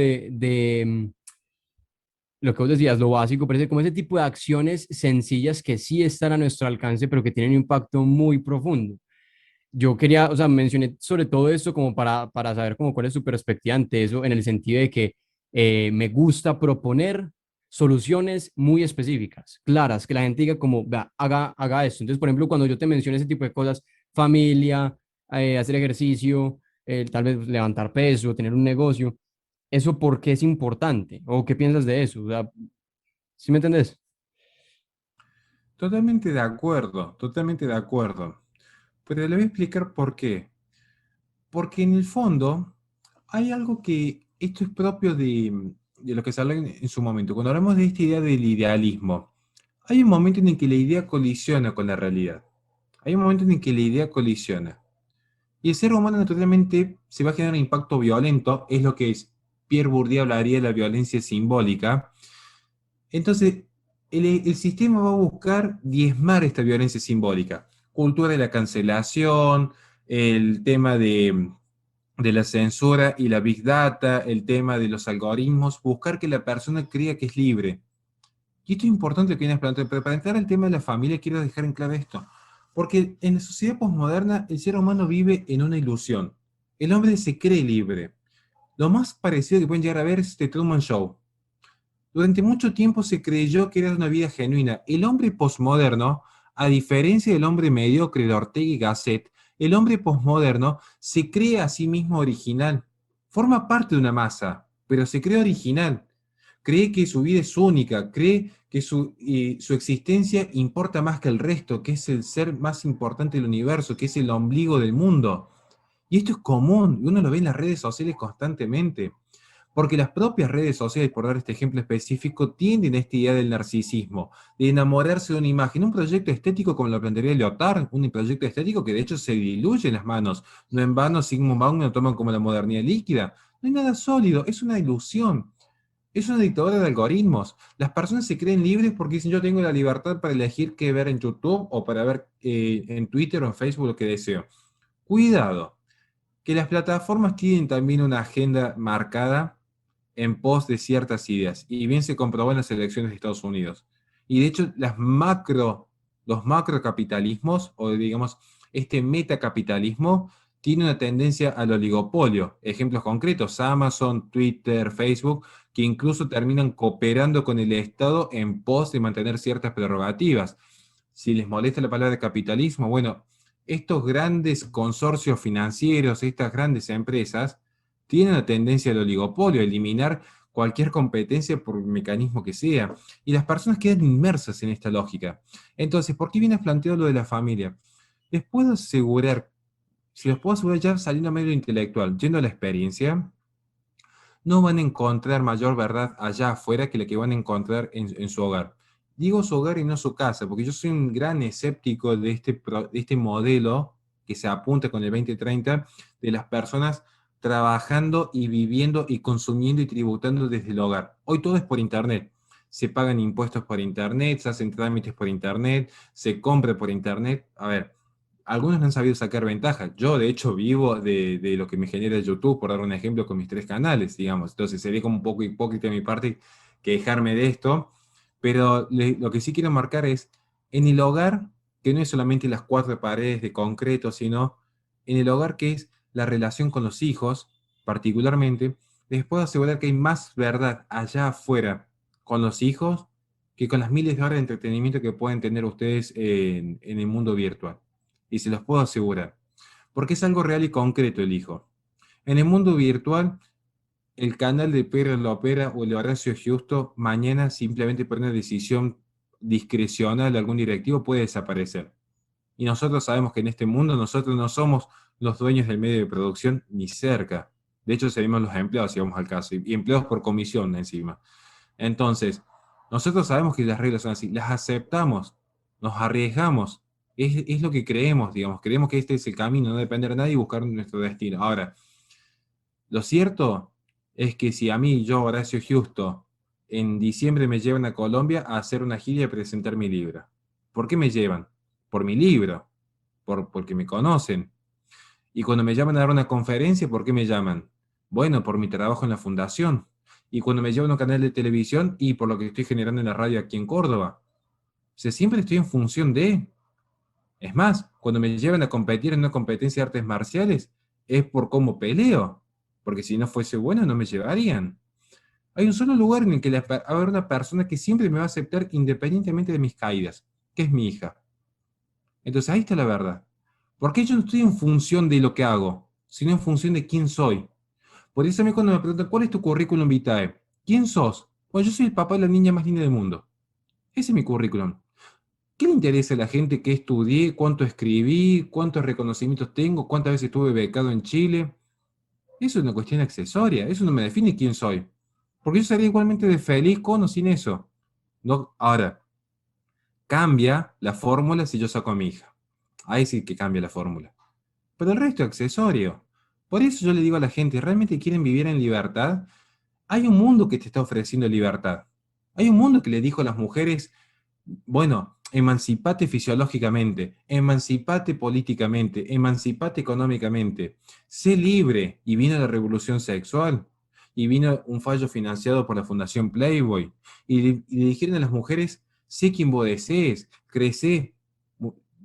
lo que vos decías, lo básico, parece como ese tipo de acciones sencillas que sí están a nuestro alcance, pero que tienen un impacto muy profundo. Yo quería, o sea, mencioné sobre todo esto como para saber como cuál es su perspectiva ante eso, en el sentido de que me gusta proponer soluciones muy específicas, claras, que la gente diga como, vea, haga esto. Entonces, por ejemplo, cuando yo te menciono ese tipo de cosas, familia, hacer ejercicio, tal vez levantar peso, tener un negocio, ¿eso por qué es importante? ¿O qué piensas de eso? O sea, ¿sí me entendés? Totalmente de acuerdo, totalmente de acuerdo. Pero le voy a explicar por qué. Porque en el fondo hay algo que esto es propio de lo que se habló en su momento. Cuando hablamos de esta idea del idealismo, hay un momento en el que la idea colisiona con la realidad. Hay un momento en el que la idea colisiona. Y el ser humano naturalmente se va a generar un impacto violento, es lo que es, Pierre Bourdieu hablaría de la violencia simbólica. Entonces, el sistema va a buscar diezmar esta violencia simbólica. Cultura de la cancelación, el tema de la censura y la big data, el tema de los algoritmos, buscar que la persona crea que es libre. Y esto es importante lo que vienes planteando, pero para entrar al tema de la familia quiero dejar en claro esto. Porque en la sociedad posmoderna el ser humano vive en una ilusión. El hombre se cree libre. Lo más parecido que pueden llegar a ver es The Truman Show. Durante mucho tiempo se creyó que era una vida genuina. El hombre posmoderno, a diferencia del hombre mediocre de Ortega y Gasset, el hombre posmoderno se cree a sí mismo original. Forma parte de una masa, pero se cree original. Cree que su vida es única, cree que su existencia importa más que el resto, que es el ser más importante del universo, que es el ombligo del mundo. Y esto es común, y uno lo ve en las redes sociales constantemente. Porque las propias redes sociales, por dar este ejemplo específico, tienden a esta idea del narcisismo, de enamorarse de una imagen, un proyecto estético como lo plantearía Lyotard, un proyecto estético que de hecho se diluye en las manos. No en vano Sigmund Bauman lo toman como la modernidad líquida. No hay nada sólido, es una ilusión. Es una dictadura de algoritmos. Las personas se creen libres porque dicen yo tengo la libertad para elegir qué ver en YouTube o para ver en Twitter o en Facebook lo que deseo. Cuidado, que las plataformas tienen también una agenda marcada en pos de ciertas ideas, y bien se comprobó en las elecciones de Estados Unidos. Y de hecho, los macrocapitalismos, o digamos, este metacapitalismo, tiene una tendencia al oligopolio. Ejemplos concretos, Amazon, Twitter, Facebook, que incluso terminan cooperando con el Estado en pos de mantener ciertas prerrogativas. Si les molesta la palabra capitalismo, bueno, estos grandes consorcios financieros, estas grandes empresas, tienen la tendencia al oligopolio, a eliminar cualquier competencia por mecanismo que sea. Y las personas quedan inmersas en esta lógica. Entonces, ¿por qué viene planteado lo de la familia? Les puedo asegurar, si les puedo asegurar ya saliendo a medio intelectual, yendo a la experiencia, no van a encontrar mayor verdad allá afuera que la que van a encontrar en su hogar. Digo su hogar y no su casa, porque yo soy un gran escéptico de este modelo que se apunta con el 2030 de las personas trabajando y viviendo y consumiendo y tributando desde el hogar. Hoy todo es por internet. se pagan impuestos por internet, se hacen trámites por internet, se compra por internet. A ver, algunos no han sabido sacar ventaja. Yo, de hecho, vivo de lo que me genera YouTube, por dar un ejemplo, con mis 3 canales, digamos. Entonces, sería como un poco hipócrita de mi parte quejarme de esto, pero lo que sí quiero marcar es, en el hogar, que no es solamente las 4 paredes de concreto, sino en el hogar que es la relación con los hijos, particularmente, les puedo asegurar que hay más verdad allá afuera con los hijos que con las miles de horas de entretenimiento que pueden tener ustedes en el mundo virtual. Y se los puedo asegurar, porque es algo real y concreto el hijo. En el mundo virtual, el canal de Pedro Lopera o el de Horacio Justo, mañana simplemente por una decisión discrecional de algún directivo puede desaparecer. Y nosotros sabemos que en este mundo nosotros no somos los dueños del medio de producción ni cerca. De hecho, seríamos los empleados si vamos al caso, y empleados por comisión encima. Entonces, nosotros sabemos que las reglas son así, las aceptamos, nos arriesgamos, es lo que creemos, digamos, creemos que este es el camino, no depender de nadie y buscar nuestro destino. Ahora, lo cierto es que si a mí, yo, Horacio Justo, en diciembre me llevan a Colombia a hacer una gira y a presentar mi libro. ¿Por qué me llevan? Por mi libro, porque me conocen. Y cuando me llaman a dar una conferencia, ¿por qué me llaman? Bueno, por mi trabajo en la fundación. Y cuando me llevan a un canal de televisión y por lo que estoy generando en la radio aquí en Córdoba. O sea, siempre estoy en función de... Es más, cuando me llevan a competir en una competencia de artes marciales, es por cómo peleo. Porque si no fuese bueno, no me llevarían. Hay un solo lugar en el que va a haber una persona que siempre me va a aceptar independientemente de mis caídas, que es mi hija. Entonces ahí está la verdad. Porque yo no estoy en función de lo que hago, sino en función de quién soy. Por eso a mí cuando me preguntan, ¿cuál es tu currículum vitae? ¿Quién sos? Bueno, yo soy el papá de la niña más linda del mundo. Ese es mi currículum. ¿Qué le interesa a la gente que estudié, cuánto escribí, cuántos reconocimientos tengo, cuántas veces estuve becado en Chile? Eso es una cuestión accesoria, eso no me define quién soy. Porque yo sería igualmente de feliz con o sin eso. No, ahora, cambia la fórmula si yo saco a mi hija. Ahí sí que cambia la fórmula. Pero el resto es accesorio. Por eso yo le digo a la gente, ¿realmente quieren vivir en libertad? Hay un mundo que te está ofreciendo libertad. Hay un mundo que le dijo a las mujeres, bueno, emancipate fisiológicamente, emancipate políticamente, emancipate económicamente, sé libre. Y vino la revolución sexual, y vino un fallo financiado por la Fundación Playboy, y le dijeron a las mujeres, sé quien vos desees, crecé.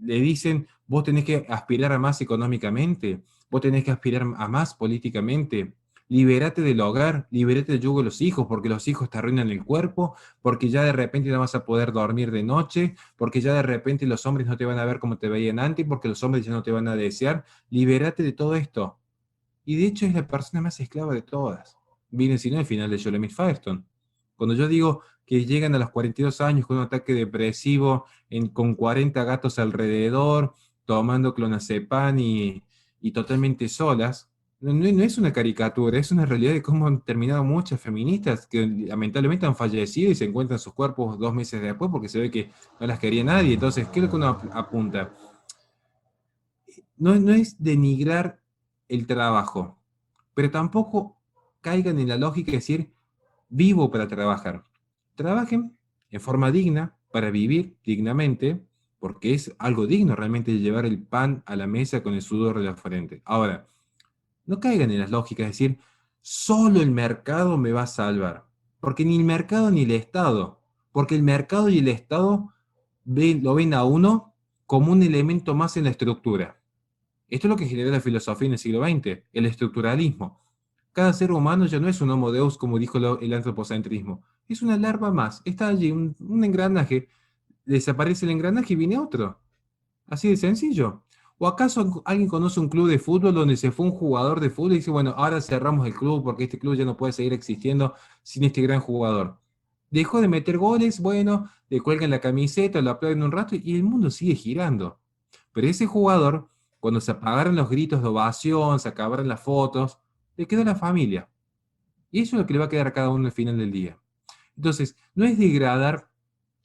Le dicen, vos tenés que aspirar a más económicamente, vos tenés que aspirar a más políticamente, libérate del hogar, libérate del yugo de los hijos, porque los hijos te arruinan el cuerpo, porque ya de repente no vas a poder dormir de noche, porque ya de repente los hombres no te van a ver como te veían antes, porque los hombres ya no te van a desear. Libérate de todo esto. Y de hecho es la persona más esclava de todas. Miren, si no, el final de Jolemit Firestone. Cuando yo digo que llegan a los 42 años con un ataque depresivo, con 40 gatos alrededor, tomando clonazepam y totalmente solas, no es una caricatura, es una realidad de cómo han terminado muchas feministas que lamentablemente han fallecido y se encuentran sus cuerpos 2 meses después porque se ve que no las quería nadie. Entonces, ¿qué es lo que uno apunta? No es denigrar el trabajo, pero tampoco caigan en la lógica de decir, vivo para trabajar. Trabajen en forma digna para vivir dignamente, porque es algo digno realmente llevar el pan a la mesa con el sudor de la frente. Ahora, no caigan en las lógicas de decir, solo el mercado me va a salvar, porque ni el mercado ni el Estado, porque el mercado y el Estado lo ven a uno como un elemento más en la estructura. Esto es lo que generó la filosofía en el siglo XX, el estructuralismo. Cada ser humano ya no es un homo deus, como dijo el antropocentrismo. Es una larva más. Está allí un engranaje. Desaparece el engranaje y viene otro. Así de sencillo. ¿O acaso alguien conoce un club de fútbol donde se fue un jugador de fútbol y dice, bueno, ahora cerramos el club porque este club ya no puede seguir existiendo sin este gran jugador? Dejó de meter goles, bueno, le cuelgan la camiseta, lo aplauden un rato y el mundo sigue girando. Pero ese jugador, cuando se apagaron los gritos de ovación, se acabaron las fotos, le quedó la familia. Y eso es lo que le va a quedar a cada uno al final del día. Entonces, no es degradar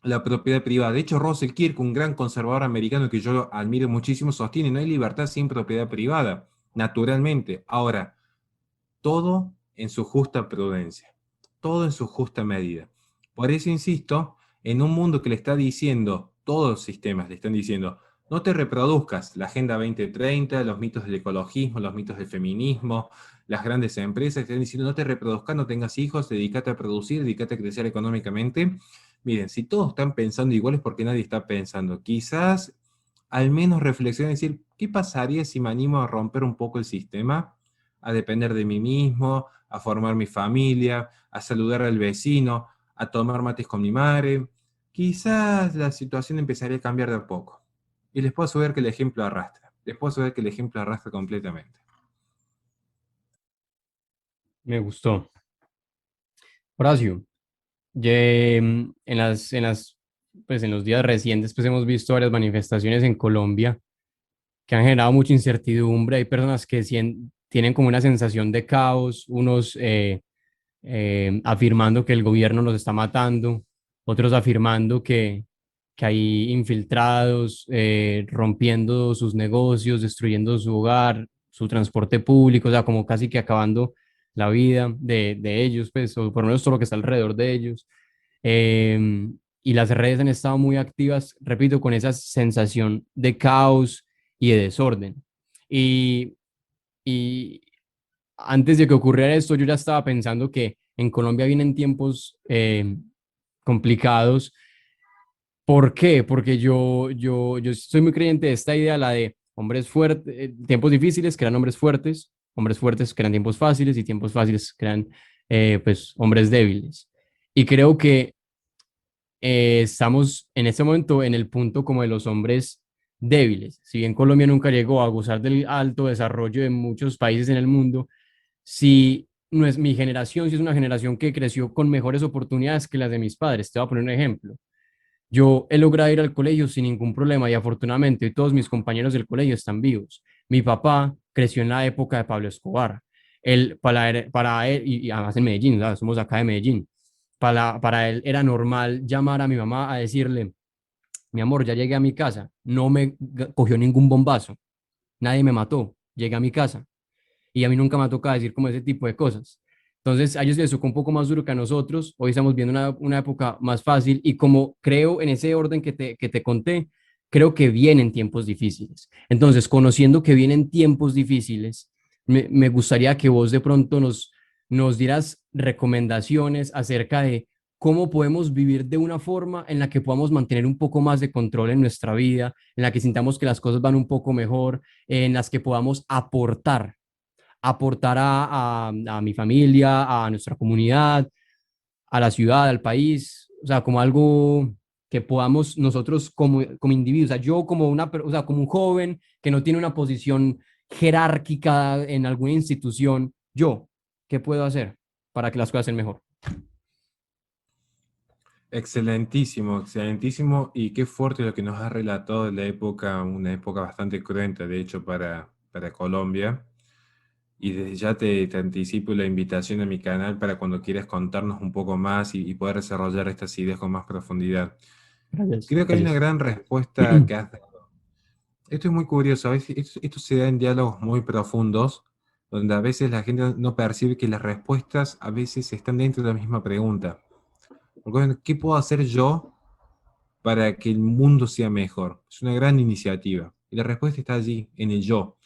la propiedad privada. De hecho, Russell Kirk, un gran conservador americano que yo admiro muchísimo, sostiene, no hay libertad sin propiedad privada, naturalmente. Ahora, todo en su justa prudencia, todo en su justa medida. Por eso insisto, en un mundo que le está diciendo, todos los sistemas le están diciendo, no te reproduzcas, la Agenda 2030, los mitos del ecologismo, los mitos del feminismo, las grandes empresas están diciendo, no te reproduzcas, no tengas hijos, dedícate a producir, dedícate a crecer económicamente. Miren, si todos están pensando igual es porque nadie está pensando. Quizás al menos reflexionen y decir, ¿qué pasaría si me animo a romper un poco el sistema? A depender de mí mismo, a formar mi familia, a saludar al vecino, a tomar mates con mi madre. Quizás la situación empezaría a cambiar de a poco. Y les puedo asegurar que el ejemplo arrastra. Les puedo asegurar que el ejemplo arrastra completamente. Me gustó. Horacio, pues en los días recientes pues hemos visto varias manifestaciones en Colombia que han generado mucha incertidumbre. Hay personas que tienen como una sensación de caos, unos afirmando que el gobierno los está matando, otros afirmando que hay infiltrados rompiendo sus negocios, destruyendo su hogar, su transporte público, o sea, como casi que acabando la vida de ellos, pues, o por lo menos todo lo que está alrededor de ellos. Y las redes han estado muy activas, repito, con esa sensación de caos y de desorden. Y, y antes de que ocurriera esto, yo ya estaba pensando que en Colombia vienen tiempos complicados. ¿Por qué? Porque yo soy muy creyente de esta idea, la de hombres fuertes, tiempos difíciles crean hombres fuertes crean tiempos fáciles y tiempos fáciles crean pues hombres débiles. Y creo que estamos en este momento en el punto como de los hombres débiles. Si bien Colombia nunca llegó a gozar del alto desarrollo de muchos países en el mundo, si no es mi generación, si es una generación que creció con mejores oportunidades que las de mis padres. Te voy a poner un ejemplo. Yo he logrado ir al colegio sin ningún problema y afortunadamente todos mis compañeros del colegio están vivos. Mi papá creció en la época de Pablo Escobar. Para él y además en Medellín, ¿sabes? Somos acá de Medellín. Para él era normal llamar a mi mamá a decirle, mi amor, ya llegué a mi casa, no me cogió ningún bombazo, nadie me mató, llegué a mi casa y a mí nunca me ha tocado decir como ese tipo de cosas. Entonces, a ellos les tocó un poco más duro que a nosotros. Hoy estamos viendo una época más fácil y como creo en ese orden que te conté, creo que vienen tiempos difíciles. Entonces, conociendo que vienen tiempos difíciles, me gustaría que vos de pronto nos dieras recomendaciones acerca de cómo podemos vivir de una forma en la que podamos mantener un poco más de control en nuestra vida, en la que sintamos que las cosas van un poco mejor, en las que podamos aportar a mi familia, a nuestra comunidad, a la ciudad, al país, o sea, como algo que podamos nosotros como individuos, o sea, yo como o sea, como un joven que no tiene una posición jerárquica en alguna institución, yo, ¿qué puedo hacer para que las cosas sean mejor? Excelentísimo, excelentísimo. Y qué fuerte lo que nos ha relatado de la época, una época bastante cruenta, de hecho, para Colombia. Y desde ya te anticipo la invitación a mi canal para cuando quieras contarnos un poco más y poder desarrollar estas ideas con más profundidad. Gracias, Creo que hay una gracias. gran respuesta que has dado. Esto es muy curioso, a veces esto se da en diálogos muy profundos, donde a veces la gente no percibe que las respuestas a veces están dentro de la misma pregunta. Porque, bueno, ¿qué puedo hacer yo para que el mundo sea mejor? Es una gran iniciativa. Y la respuesta está allí, en el yo.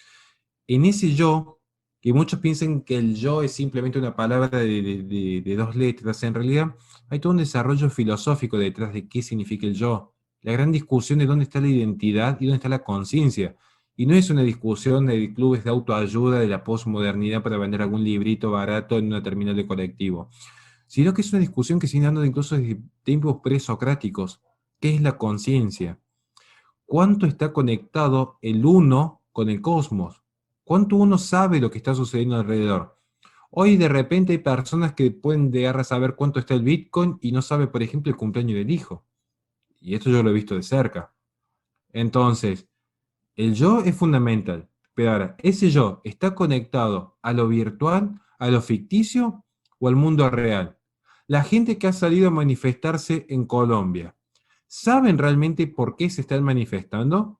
En ese yo, que muchos piensan que el yo es simplemente una palabra de dos letras, en realidad hay todo un desarrollo filosófico detrás de qué significa el yo. La gran discusión de dónde está la identidad y dónde está la conciencia. Y no es una discusión de clubes de autoayuda de la posmodernidad para vender algún librito barato en una terminal de colectivo, sino que es una discusión que se viene dando incluso desde tiempos presocráticos. ¿Qué es la conciencia? ¿Cuánto está conectado el uno con el cosmos? ¿Cuánto uno sabe lo que está sucediendo alrededor? Hoy de repente hay personas que pueden llegar a saber cuánto está el Bitcoin y no sabe, por ejemplo, el cumpleaños del hijo. Y esto yo lo he visto de cerca. Entonces, el yo es fundamental. Pero ahora, ¿ese yo está conectado a lo virtual, a lo ficticio o al mundo real? La gente que ha salido a manifestarse en Colombia, ¿saben realmente por qué se están manifestando?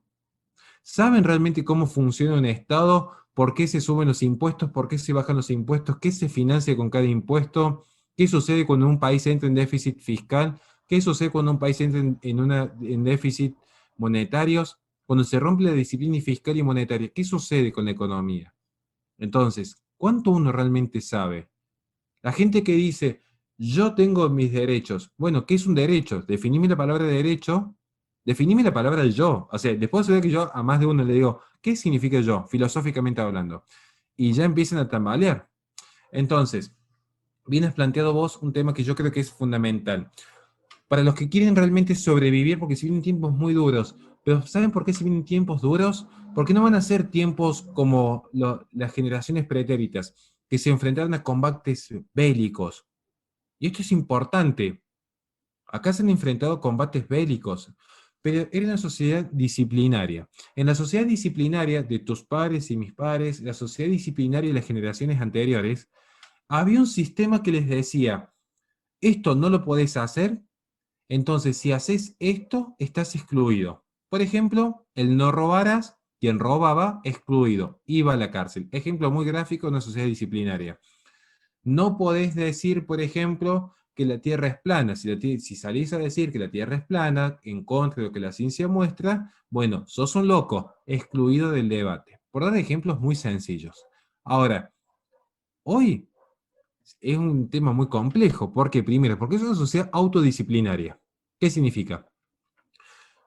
¿Saben realmente cómo funciona un Estado? ¿Por qué se suben los impuestos? ¿Por qué se bajan los impuestos? ¿Qué se financia con cada impuesto? ¿Qué sucede cuando un país entra en déficit fiscal? ¿Qué sucede cuando un país entra en déficit monetarios? Cuando se rompe la disciplina fiscal y monetaria, ¿qué sucede con la economía? Entonces, ¿cuánto uno realmente sabe? La gente que dice, yo tengo mis derechos. Bueno, ¿qué es un derecho? Definime la palabra derecho, definime la palabra yo. O sea, después de ver que yo a más de uno le digo, ¿qué significa yo, filosóficamente hablando? Y ya empiezan a tambalear. Entonces, vienes planteado vos un tema que yo creo que es fundamental. Para los que quieren realmente sobrevivir, porque se vienen tiempos muy duros, pero ¿saben por qué se vienen tiempos duros? Porque no van a ser tiempos como las generaciones pretéritas, que se enfrentaron a combates bélicos. Y esto es importante. Acá se han enfrentado a combates bélicos, pero era una sociedad disciplinaria. En la sociedad disciplinaria de tus padres y mis padres, la sociedad disciplinaria de las generaciones anteriores, había un sistema que les decía, esto no lo podés hacer, entonces si haces esto, estás excluido. Por ejemplo, el no robarás, quien robaba, excluido, iba a la cárcel. Ejemplo muy gráfico de una sociedad disciplinaria. No podés decir, por ejemplo, que la Tierra es plana. Si salís a decir que la Tierra es plana, en contra de lo que la ciencia muestra, bueno, sos un loco, excluido del debate. Por dar ejemplos muy sencillos. Ahora, hoy es un tema muy complejo. ¿Por qué? Primero, porque es una sociedad autodisciplinaria. ¿Qué significa?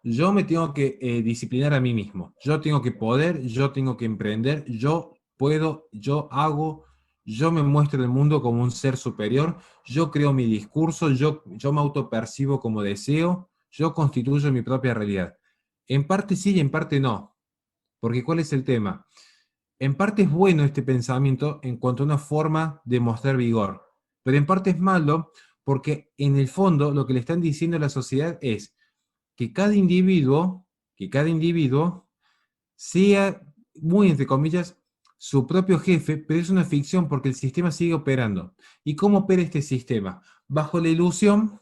Yo me tengo que disciplinar a mí mismo. Yo tengo que poder, yo tengo que emprender, yo puedo, yo hago, yo me muestro en el mundo como un ser superior, yo creo mi discurso, yo me autopercibo como deseo, yo constituyo mi propia realidad. En parte sí y en parte no. Porque ¿cuál es el tema? En parte es bueno este pensamiento en cuanto a una forma de mostrar vigor, pero en parte es malo porque en el fondo lo que le están diciendo a la sociedad es que que cada individuo sea, muy entre comillas, su propio jefe, pero es una ficción porque el sistema sigue operando. ¿Y cómo opera este sistema? Bajo la ilusión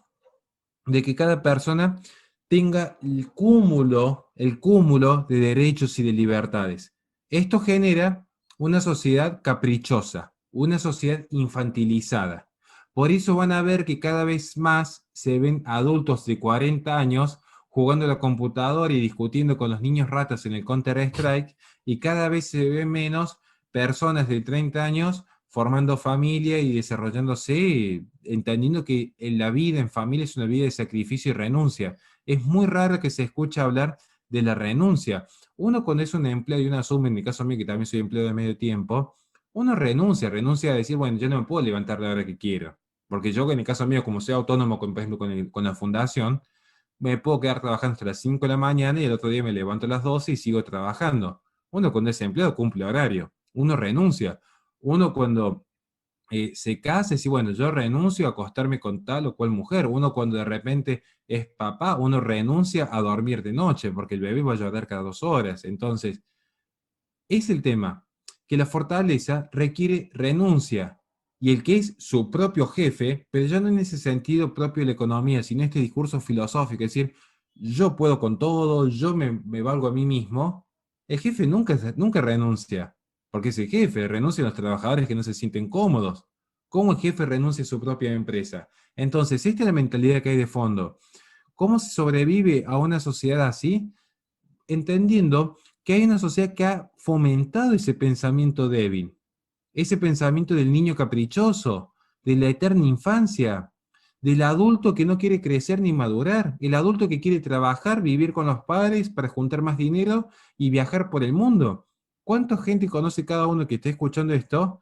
de que cada persona tenga el cúmulo de derechos y de libertades. Esto genera una sociedad caprichosa, una sociedad infantilizada. Por eso van a ver que cada vez más se ven adultos de 40 años jugando a la computadora y discutiendo con los niños ratas en el Counter-Strike, y cada vez se ven menos personas de 30 años formando familia y desarrollándose, entendiendo que en la vida en familia es una vida de sacrificio y renuncia. Es muy raro que se escuche hablar de la renuncia. Uno cuando es un empleado y uno asume, en mi caso a mí que también soy empleado de medio tiempo, uno renuncia a decir, bueno, yo no me puedo levantar la hora que quiero. Porque yo en el caso mío, como soy autónomo, por ejemplo, con la fundación, me puedo quedar trabajando hasta las 5 de la mañana y el otro día me levanto a las 12 y sigo trabajando. Uno cuando es empleado cumple horario, uno renuncia. Uno cuando se casa y dice, bueno, yo renuncio a acostarme con tal o cual mujer. Uno cuando de repente es papá, uno renuncia a dormir de noche porque el bebé va a llorar cada 2 horas. Entonces, es el tema, que la fortaleza requiere renuncia. Y el que es su propio jefe, pero ya no en ese sentido propio de la economía, sino este discurso filosófico, es decir, yo puedo con todo, me valgo a mí mismo, el jefe nunca renuncia, porque es el jefe, renuncia a los trabajadores que no se sienten cómodos. ¿Cómo el jefe renuncia a su propia empresa? Entonces, esta es la mentalidad que hay de fondo. ¿Cómo se sobrevive a una sociedad así? Entendiendo que hay una sociedad que ha fomentado ese pensamiento débil, ese pensamiento del niño caprichoso, de la eterna infancia, del adulto que no quiere crecer ni madurar, el adulto que quiere trabajar, vivir con los padres para juntar más dinero y viajar por el mundo. ¿Cuánta gente conoce cada uno que esté escuchando esto?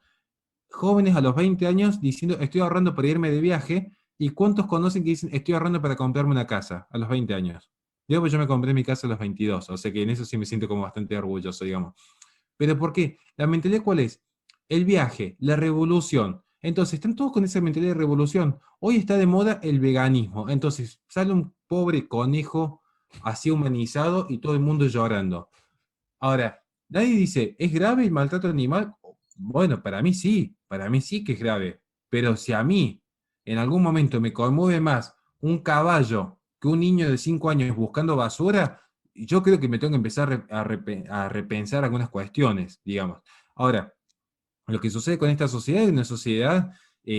Jóvenes a los 20 años diciendo estoy ahorrando para irme de viaje, y cuántos conocen que dicen estoy ahorrando para comprarme una casa a los 20 años. Pues yo me compré mi casa a los 22, o sea que en eso sí me siento como bastante orgulloso, digamos. ¿Pero por qué? ¿La mentalidad cuál es? El viaje, la revolución. Entonces, están todos con esa mentalidad de revolución. Hoy está de moda el veganismo. Entonces, sale un pobre conejo así humanizado y todo el mundo llorando. Ahora, nadie dice, ¿es grave el maltrato animal? Bueno, para mí sí que es grave. Pero si a mí en algún momento me conmueve más un caballo que un niño de 5 años buscando basura, yo creo que me tengo que empezar a repensar algunas cuestiones, digamos. Ahora, lo que sucede con esta sociedad es una sociedad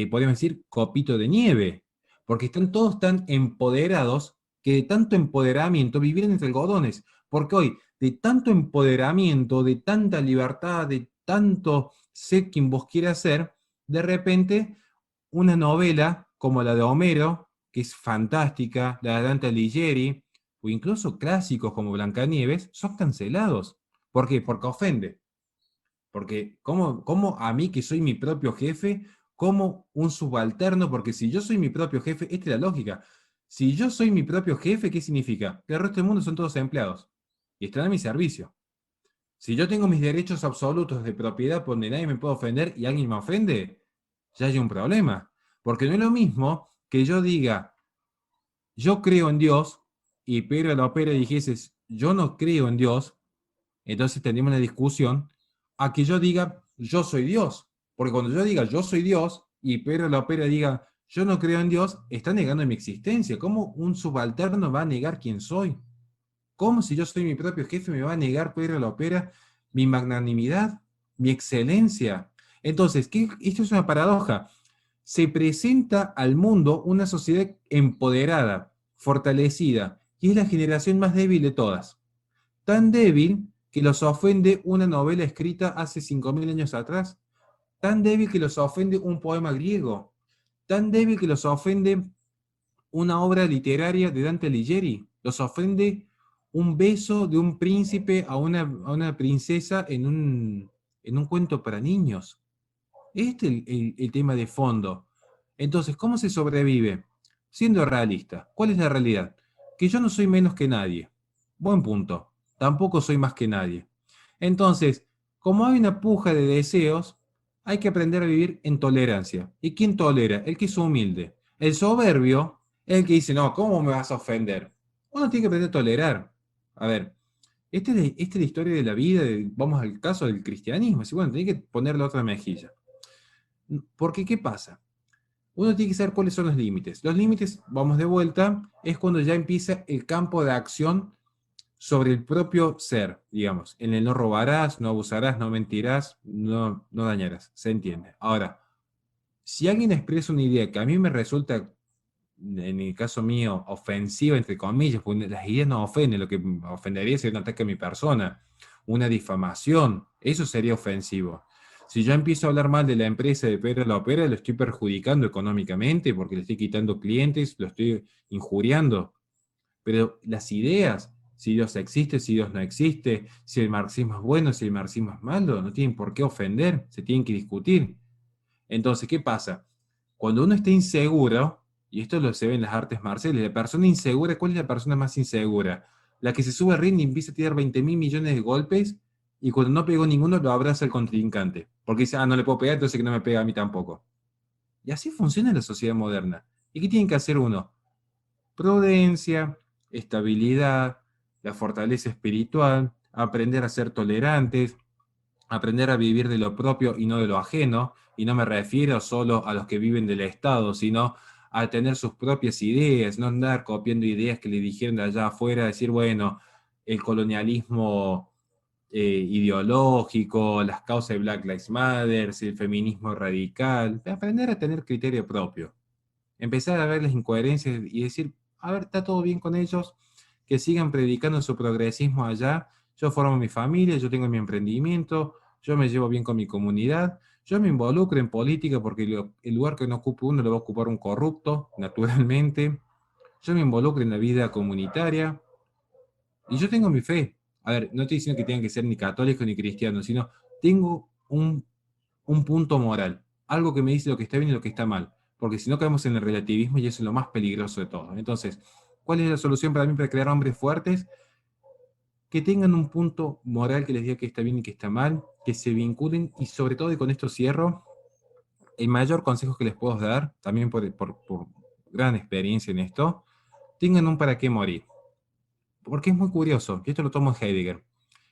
podríamos decir, copito de nieve, porque están todos tan empoderados que de tanto empoderamiento vivieron entre algodones, porque hoy, de tanto empoderamiento, de tanta libertad, de tanto sé quien vos quieras ser, de repente una novela como la de Homero, que es fantástica, la de Dante Alighieri, o incluso clásicos como Blancanieves, son cancelados. ¿Por qué? Porque ofende. Porque ¿cómo a mí que soy mi propio jefe, como un subalterno? Porque si yo soy mi propio jefe, esta es la lógica. Si yo soy mi propio jefe, ¿qué significa? Que el resto del mundo son todos empleados y están a mi servicio. Si yo tengo mis derechos absolutos de propiedad por donde nadie me puede ofender y alguien me ofende, ya hay un problema. Porque no es lo mismo que yo diga, yo creo en Dios, y Pedro Lopera dijese, yo no creo en Dios, entonces tendríamos una discusión, a que yo diga, yo soy Dios. Porque cuando yo diga, yo soy Dios, y Pedro Lopera diga, yo no creo en Dios, está negando mi existencia. ¿Cómo un subalterno va a negar quién soy? ¿Cómo si yo soy mi propio jefe me va a negar Pedro Lopera mi magnanimidad, mi excelencia? Entonces, esto es una paradoja. Se presenta al mundo una sociedad empoderada, fortalecida, y es la generación más débil de todas. Tan débil que los ofende una novela escrita hace 5.000 años atrás, tan débil que los ofende un poema griego, tan débil que los ofende una obra literaria de Dante Alighieri, los ofende un beso de un príncipe a una princesa en un cuento para niños. Este es el tema de fondo. Entonces, ¿cómo se sobrevive? Siendo realista. ¿Cuál es la realidad? Que yo no soy menos que nadie. Buen punto. Tampoco soy más que nadie. Entonces, como hay una puja de deseos, hay que aprender a vivir en tolerancia. ¿Y quién tolera? El que es humilde. El soberbio es el que dice, no, ¿cómo me vas a ofender? Uno tiene que aprender a tolerar. A ver, esta es la historia de la vida, vamos al caso del cristianismo. Así, bueno, tiene que ponerle otra mejilla. Porque, ¿qué pasa? Uno tiene que saber cuáles son los límites. Los límites, vamos de vuelta, es cuando ya empieza el campo de acción sobre el propio ser, digamos. En el no robarás, no abusarás, no mentirás, no dañarás. ¿Se entiende? Ahora, si alguien expresa una idea que a mí me resulta, en el caso mío, ofensiva, entre comillas, porque las ideas no ofenden, lo que me ofendería sería un ataque a mi persona, una difamación, eso sería ofensivo. Si yo empiezo a hablar mal de la empresa de Pedro Lopera, lo estoy perjudicando económicamente porque le estoy quitando clientes, lo estoy injuriando. Pero las ideas, si Dios existe, si Dios no existe, si el marxismo es bueno, si el marxismo es malo, no tienen por qué ofender, se tienen que discutir. Entonces, ¿qué pasa? Cuando uno está inseguro, y esto lo se ve en las artes marciales, la persona insegura, ¿cuál es la persona más insegura? La que se sube al ring y empieza a tirar 20.000 millones de golpes y cuando no pegó ninguno lo abraza el contrincante. Porque dice, no le puedo pegar, entonces que no me pega a mí tampoco. Y así funciona la sociedad moderna. ¿Y qué tiene que hacer uno? Prudencia, estabilidad, la fortaleza espiritual, aprender a ser tolerantes, aprender a vivir de lo propio y no de lo ajeno, y no me refiero solo a los que viven del Estado, sino a tener sus propias ideas, no andar copiando ideas que le dijeron de allá afuera, decir, bueno, el colonialismo ideológico, las causas de Black Lives Matter, el feminismo radical, aprender a tener criterio propio, empezar a ver las incoherencias y decir, a ver, está todo bien con ellos, que sigan predicando su progresismo allá, yo formo mi familia, yo tengo mi emprendimiento, yo me llevo bien con mi comunidad, yo me involucro en política porque el lugar que no ocupe uno lo va a ocupar un corrupto, naturalmente, yo me involucro en la vida comunitaria y yo tengo mi fe. A ver, no estoy diciendo que tengan que ser ni católicos ni cristianos, sino tengo un punto moral, algo que me dice lo que está bien y lo que está mal, porque si no caemos en el relativismo y eso es lo más peligroso de todo. Entonces, ¿cuál es la solución para mí para crear hombres fuertes? Que tengan un punto moral que les diga que está bien y que está mal, que se vinculen y sobre todo, y con esto cierro, el mayor consejo que les puedo dar, también por gran experiencia en esto, tengan un para qué morir. Porque es muy curioso, y esto lo tomo en Heidegger.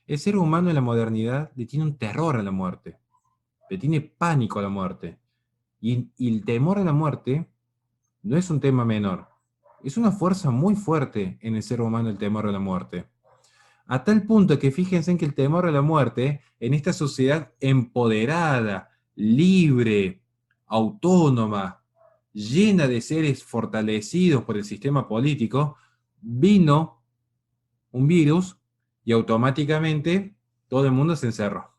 El ser humano en la modernidad le tiene un terror a la muerte, le tiene pánico a la muerte. Y el temor a la muerte no es un tema menor. Es una fuerza muy fuerte en el ser humano el temor a la muerte. A tal punto que fíjense en que el temor a la muerte, en esta sociedad empoderada, libre, autónoma, llena de seres fortalecidos por el sistema político, vino un virus y automáticamente todo el mundo se encerró,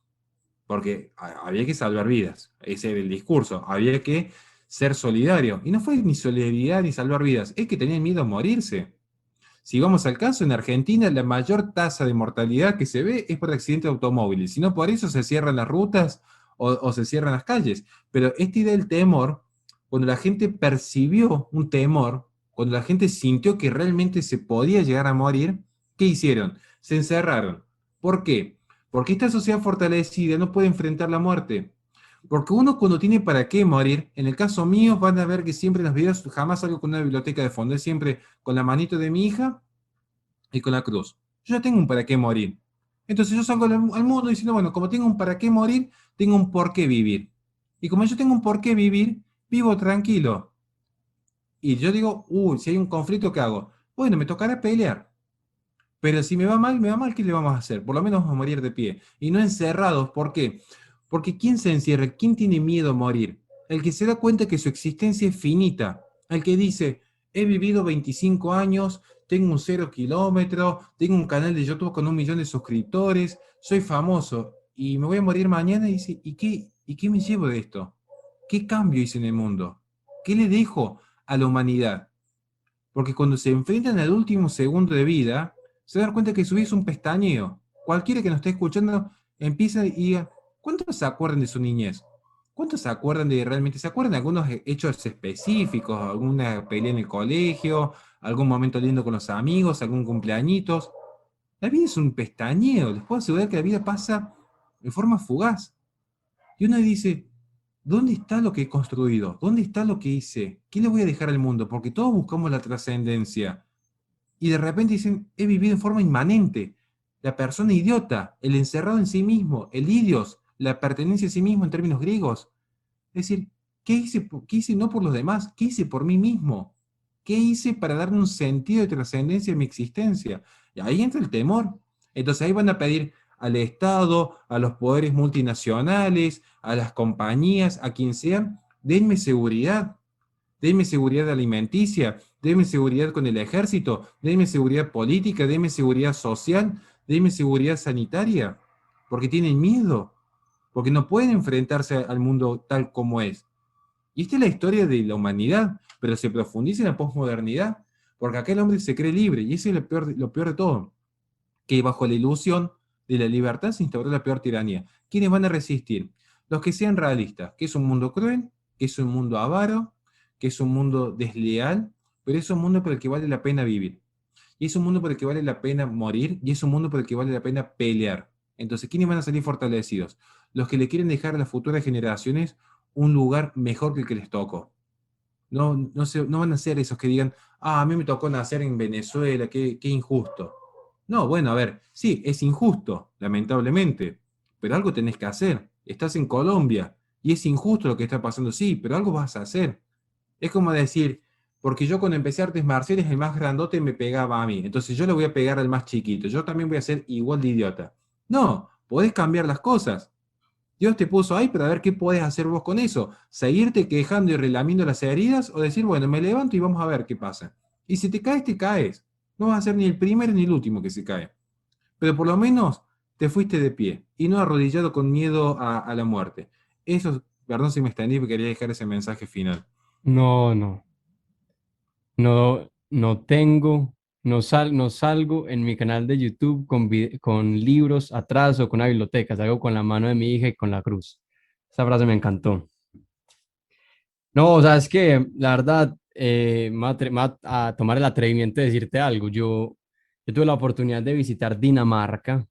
porque había que salvar vidas, ese era el discurso, había que ser solidario, y no fue ni solidaridad ni salvar vidas, es que tenían miedo a morirse. Si vamos al caso, en Argentina la mayor tasa de mortalidad que se ve es por accidentes de automóviles, si no por eso se cierran las rutas o se cierran las calles. Pero esta idea del temor, cuando la gente percibió un temor, cuando la gente sintió que realmente se podía llegar a morir, ¿qué hicieron? Se encerraron. ¿Por qué? Porque esta sociedad fortalecida no puede enfrentar la muerte. Porque uno cuando tiene para qué morir, en el caso mío van a ver que siempre en los videos jamás salgo con una biblioteca de fondo, es siempre con la manito de mi hija y con la cruz. Yo ya tengo un para qué morir. Entonces yo salgo al mundo diciendo, bueno, como tengo un para qué morir, tengo un por qué vivir. Y como yo tengo un por qué vivir, vivo tranquilo. Y yo digo, uy, si hay un conflicto, ¿qué hago? Bueno, me tocará pelear. Pero si me va mal, ¿qué le vamos a hacer? Por lo menos vamos a morir de pie. Y no encerrados. ¿Por qué? Porque ¿quién se encierra? ¿Quién tiene miedo a morir? El que se da cuenta que su existencia es finita. El que dice, he vivido 25 años, tengo un 0 kilómetro, tengo un canal de YouTube con 1 millón de suscriptores, soy famoso y me voy a morir mañana y dice, ¿y qué me llevo de esto? ¿Qué cambio hice en el mundo? ¿Qué le dejo a la humanidad? Porque cuando se enfrentan al último segundo de vida, se dan cuenta que su vida es un pestañeo. Cualquiera que nos esté escuchando empieza y diga, ¿cuántos se acuerdan de su niñez? ¿Cuántos se acuerdan de realmente? ¿Se acuerdan de algunos hechos específicos? ¿Alguna pelea en el colegio? ¿Algún momento lindo con los amigos? ¿Algún cumpleañitos? La vida es un pestañeo. Les puedo asegurar que la vida pasa de forma fugaz. Y uno dice, ¿dónde está lo que he construido? ¿Dónde está lo que hice? ¿Qué le voy a dejar al mundo? Porque todos buscamos la trascendencia. Y de repente dicen, he vivido en forma inmanente. La persona idiota, el encerrado en sí mismo, el idios, la pertenencia a sí mismo en términos griegos. Es decir, ¿qué hice no por los demás? ¿Qué hice por mí mismo? ¿Qué hice para darle un sentido de trascendencia a mi existencia? Y ahí entra el temor. Entonces ahí van a pedir al Estado, a los poderes multinacionales, a las compañías, a quien sean, denme seguridad alimenticia, denme seguridad con el ejército, denme seguridad política, denme seguridad social, denme seguridad sanitaria, porque tienen miedo, porque no pueden enfrentarse al mundo tal como es. Y esta es la historia de la humanidad, pero se profundiza en la posmodernidad, porque acá el hombre se cree libre, y eso es lo peor de todo, que bajo la ilusión de la libertad se instauró la peor tiranía. ¿Quiénes van a resistir? Los que sean realistas, que es un mundo cruel, que es un mundo avaro, que es un mundo desleal, pero es un mundo por el que vale la pena vivir. Y es un mundo por el que vale la pena morir, y es un mundo por el que vale la pena pelear. Entonces, ¿quiénes van a salir fortalecidos? Los que le quieren dejar a las futuras generaciones un lugar mejor que el que les tocó. No van a ser esos que digan, a mí me tocó nacer en Venezuela, qué injusto. No, bueno, a ver, sí, es injusto, lamentablemente, pero algo tenés que hacer. Estás en Colombia y es injusto lo que está pasando, sí, pero algo vas a hacer. Es como decir, porque yo cuando empecé artes marciales el más grandote me pegaba a mí, entonces yo le voy a pegar al más chiquito, yo también voy a ser igual de idiota. No, podés cambiar las cosas. Dios te puso ahí para ver qué podés hacer vos con eso. Seguirte quejando y relamiendo las heridas o decir, bueno, me levanto y vamos a ver qué pasa. Y si te caes, te caes. No vas a ser ni el primero ni el último que se cae. Pero por lo menos te fuiste de pie y no arrodillado con miedo a la muerte. Eso, perdón si me extendí, pero quería dejar ese mensaje final. No, no, no tengo, no salgo en mi canal de YouTube con libros atrás o con una biblioteca, salgo con la mano de mi hija y con la cruz. Esa frase me encantó. No, o sea, es que la verdad, me voy a tomar el atrevimiento de decirte algo. Yo tuve la oportunidad de visitar Dinamarca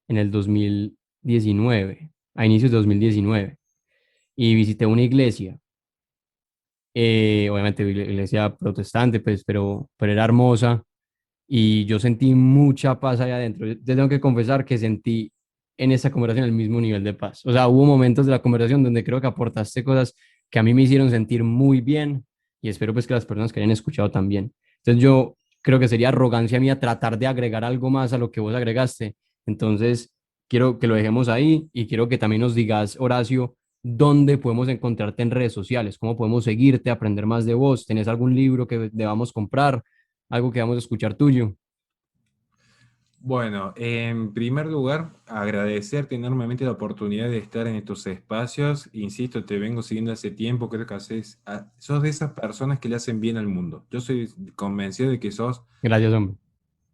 en el 2019, a inicios de 2019, y visité una iglesia, obviamente iglesia protestante, pues, pero era hermosa y yo sentí mucha paz allá adentro. Yo te tengo que confesar que sentí en esa conversación el mismo nivel de paz. O sea, hubo momentos de la conversación donde creo que aportaste cosas que a mí me hicieron sentir muy bien y espero pues que las personas que hayan escuchado también. Entonces yo creo que sería arrogancia mía tratar de agregar algo más a lo que vos agregaste. Entonces quiero que lo dejemos ahí y quiero que también nos digas, Horacio, ¿dónde podemos encontrarte en redes sociales? ¿Cómo podemos seguirte, aprender más de vos? ¿Tenés algún libro que debamos comprar? ¿Algo que vamos a escuchar tuyo? Bueno, en primer lugar, agradecerte enormemente la oportunidad de estar en estos espacios. Insisto, te vengo siguiendo hace tiempo, creo que sos de esas personas que le hacen bien al mundo. Yo soy convencido de que sos, Gracias, hombre.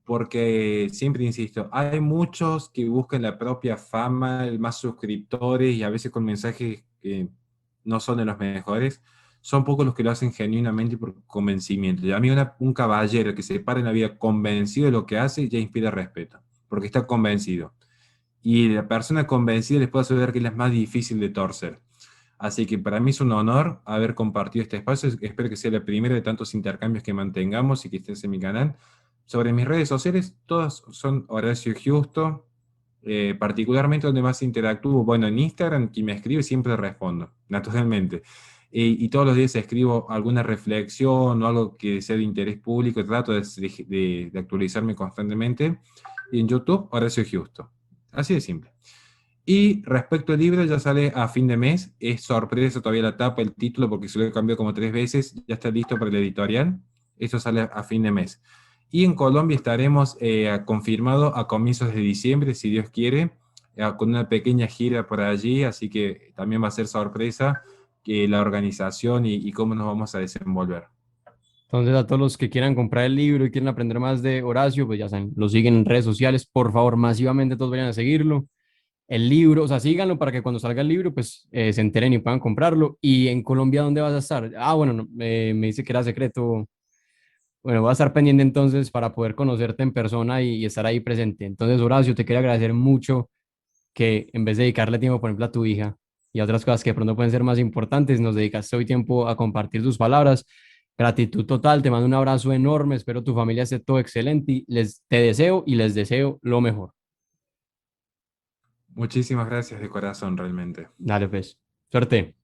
porque siempre insisto, hay muchos que buscan la propia fama, más suscriptores y a veces con mensajes que no son de los mejores. Son pocos los que lo hacen genuinamente y por convencimiento. Y a mí un caballero que se para en la vida convencido de lo que hace ya inspira respeto, porque está convencido. Y la persona convencida les puedo asegurar que es la más difícil de torcer. Así que para mí es un honor haber compartido este espacio. Espero que sea la primera de tantos intercambios que mantengamos y que estés en mi canal. Sobre mis redes sociales, todas son Horacio Justo. Particularmente donde más interactúo, bueno, en Instagram, quien me escribe siempre respondo, naturalmente. Y todos los días escribo alguna reflexión o algo que sea de interés público, trato de actualizarme constantemente. Y en YouTube, Horacio Justo. Así de simple. Y respecto al libro, ya sale a fin de mes. Es sorpresa todavía la tapa, el título, porque se lo he cambiado como 3 veces. Ya está listo para la editorial. Eso sale a fin de mes. Y en Colombia estaremos confirmado a comienzos de diciembre, si Dios quiere, con una pequeña gira por allí. Así que también va a ser sorpresa que la organización y cómo nos vamos a desenvolver. Entonces, a todos los que quieran comprar el libro y quieren aprender más de Horacio, pues ya saben, lo siguen en redes sociales. Por favor, masivamente todos vayan a seguirlo. El libro, o sea, síganlo para que cuando salga el libro, pues se enteren y puedan comprarlo. ¿Y en Colombia dónde vas a estar? Ah, bueno, no, me dice que era secreto. Bueno, voy a estar pendiente entonces para poder conocerte en persona y estar ahí presente. Entonces, Horacio, te quiero agradecer mucho que en vez de dedicarle tiempo, por ejemplo, a tu hija y a otras cosas que de pronto pueden ser más importantes, nos dedicaste hoy tiempo a compartir tus palabras. Gratitud total, te mando un abrazo enorme, espero tu familia esté todo excelente y te deseo y les deseo lo mejor. Muchísimas gracias de corazón, realmente. Dale, pues, suerte.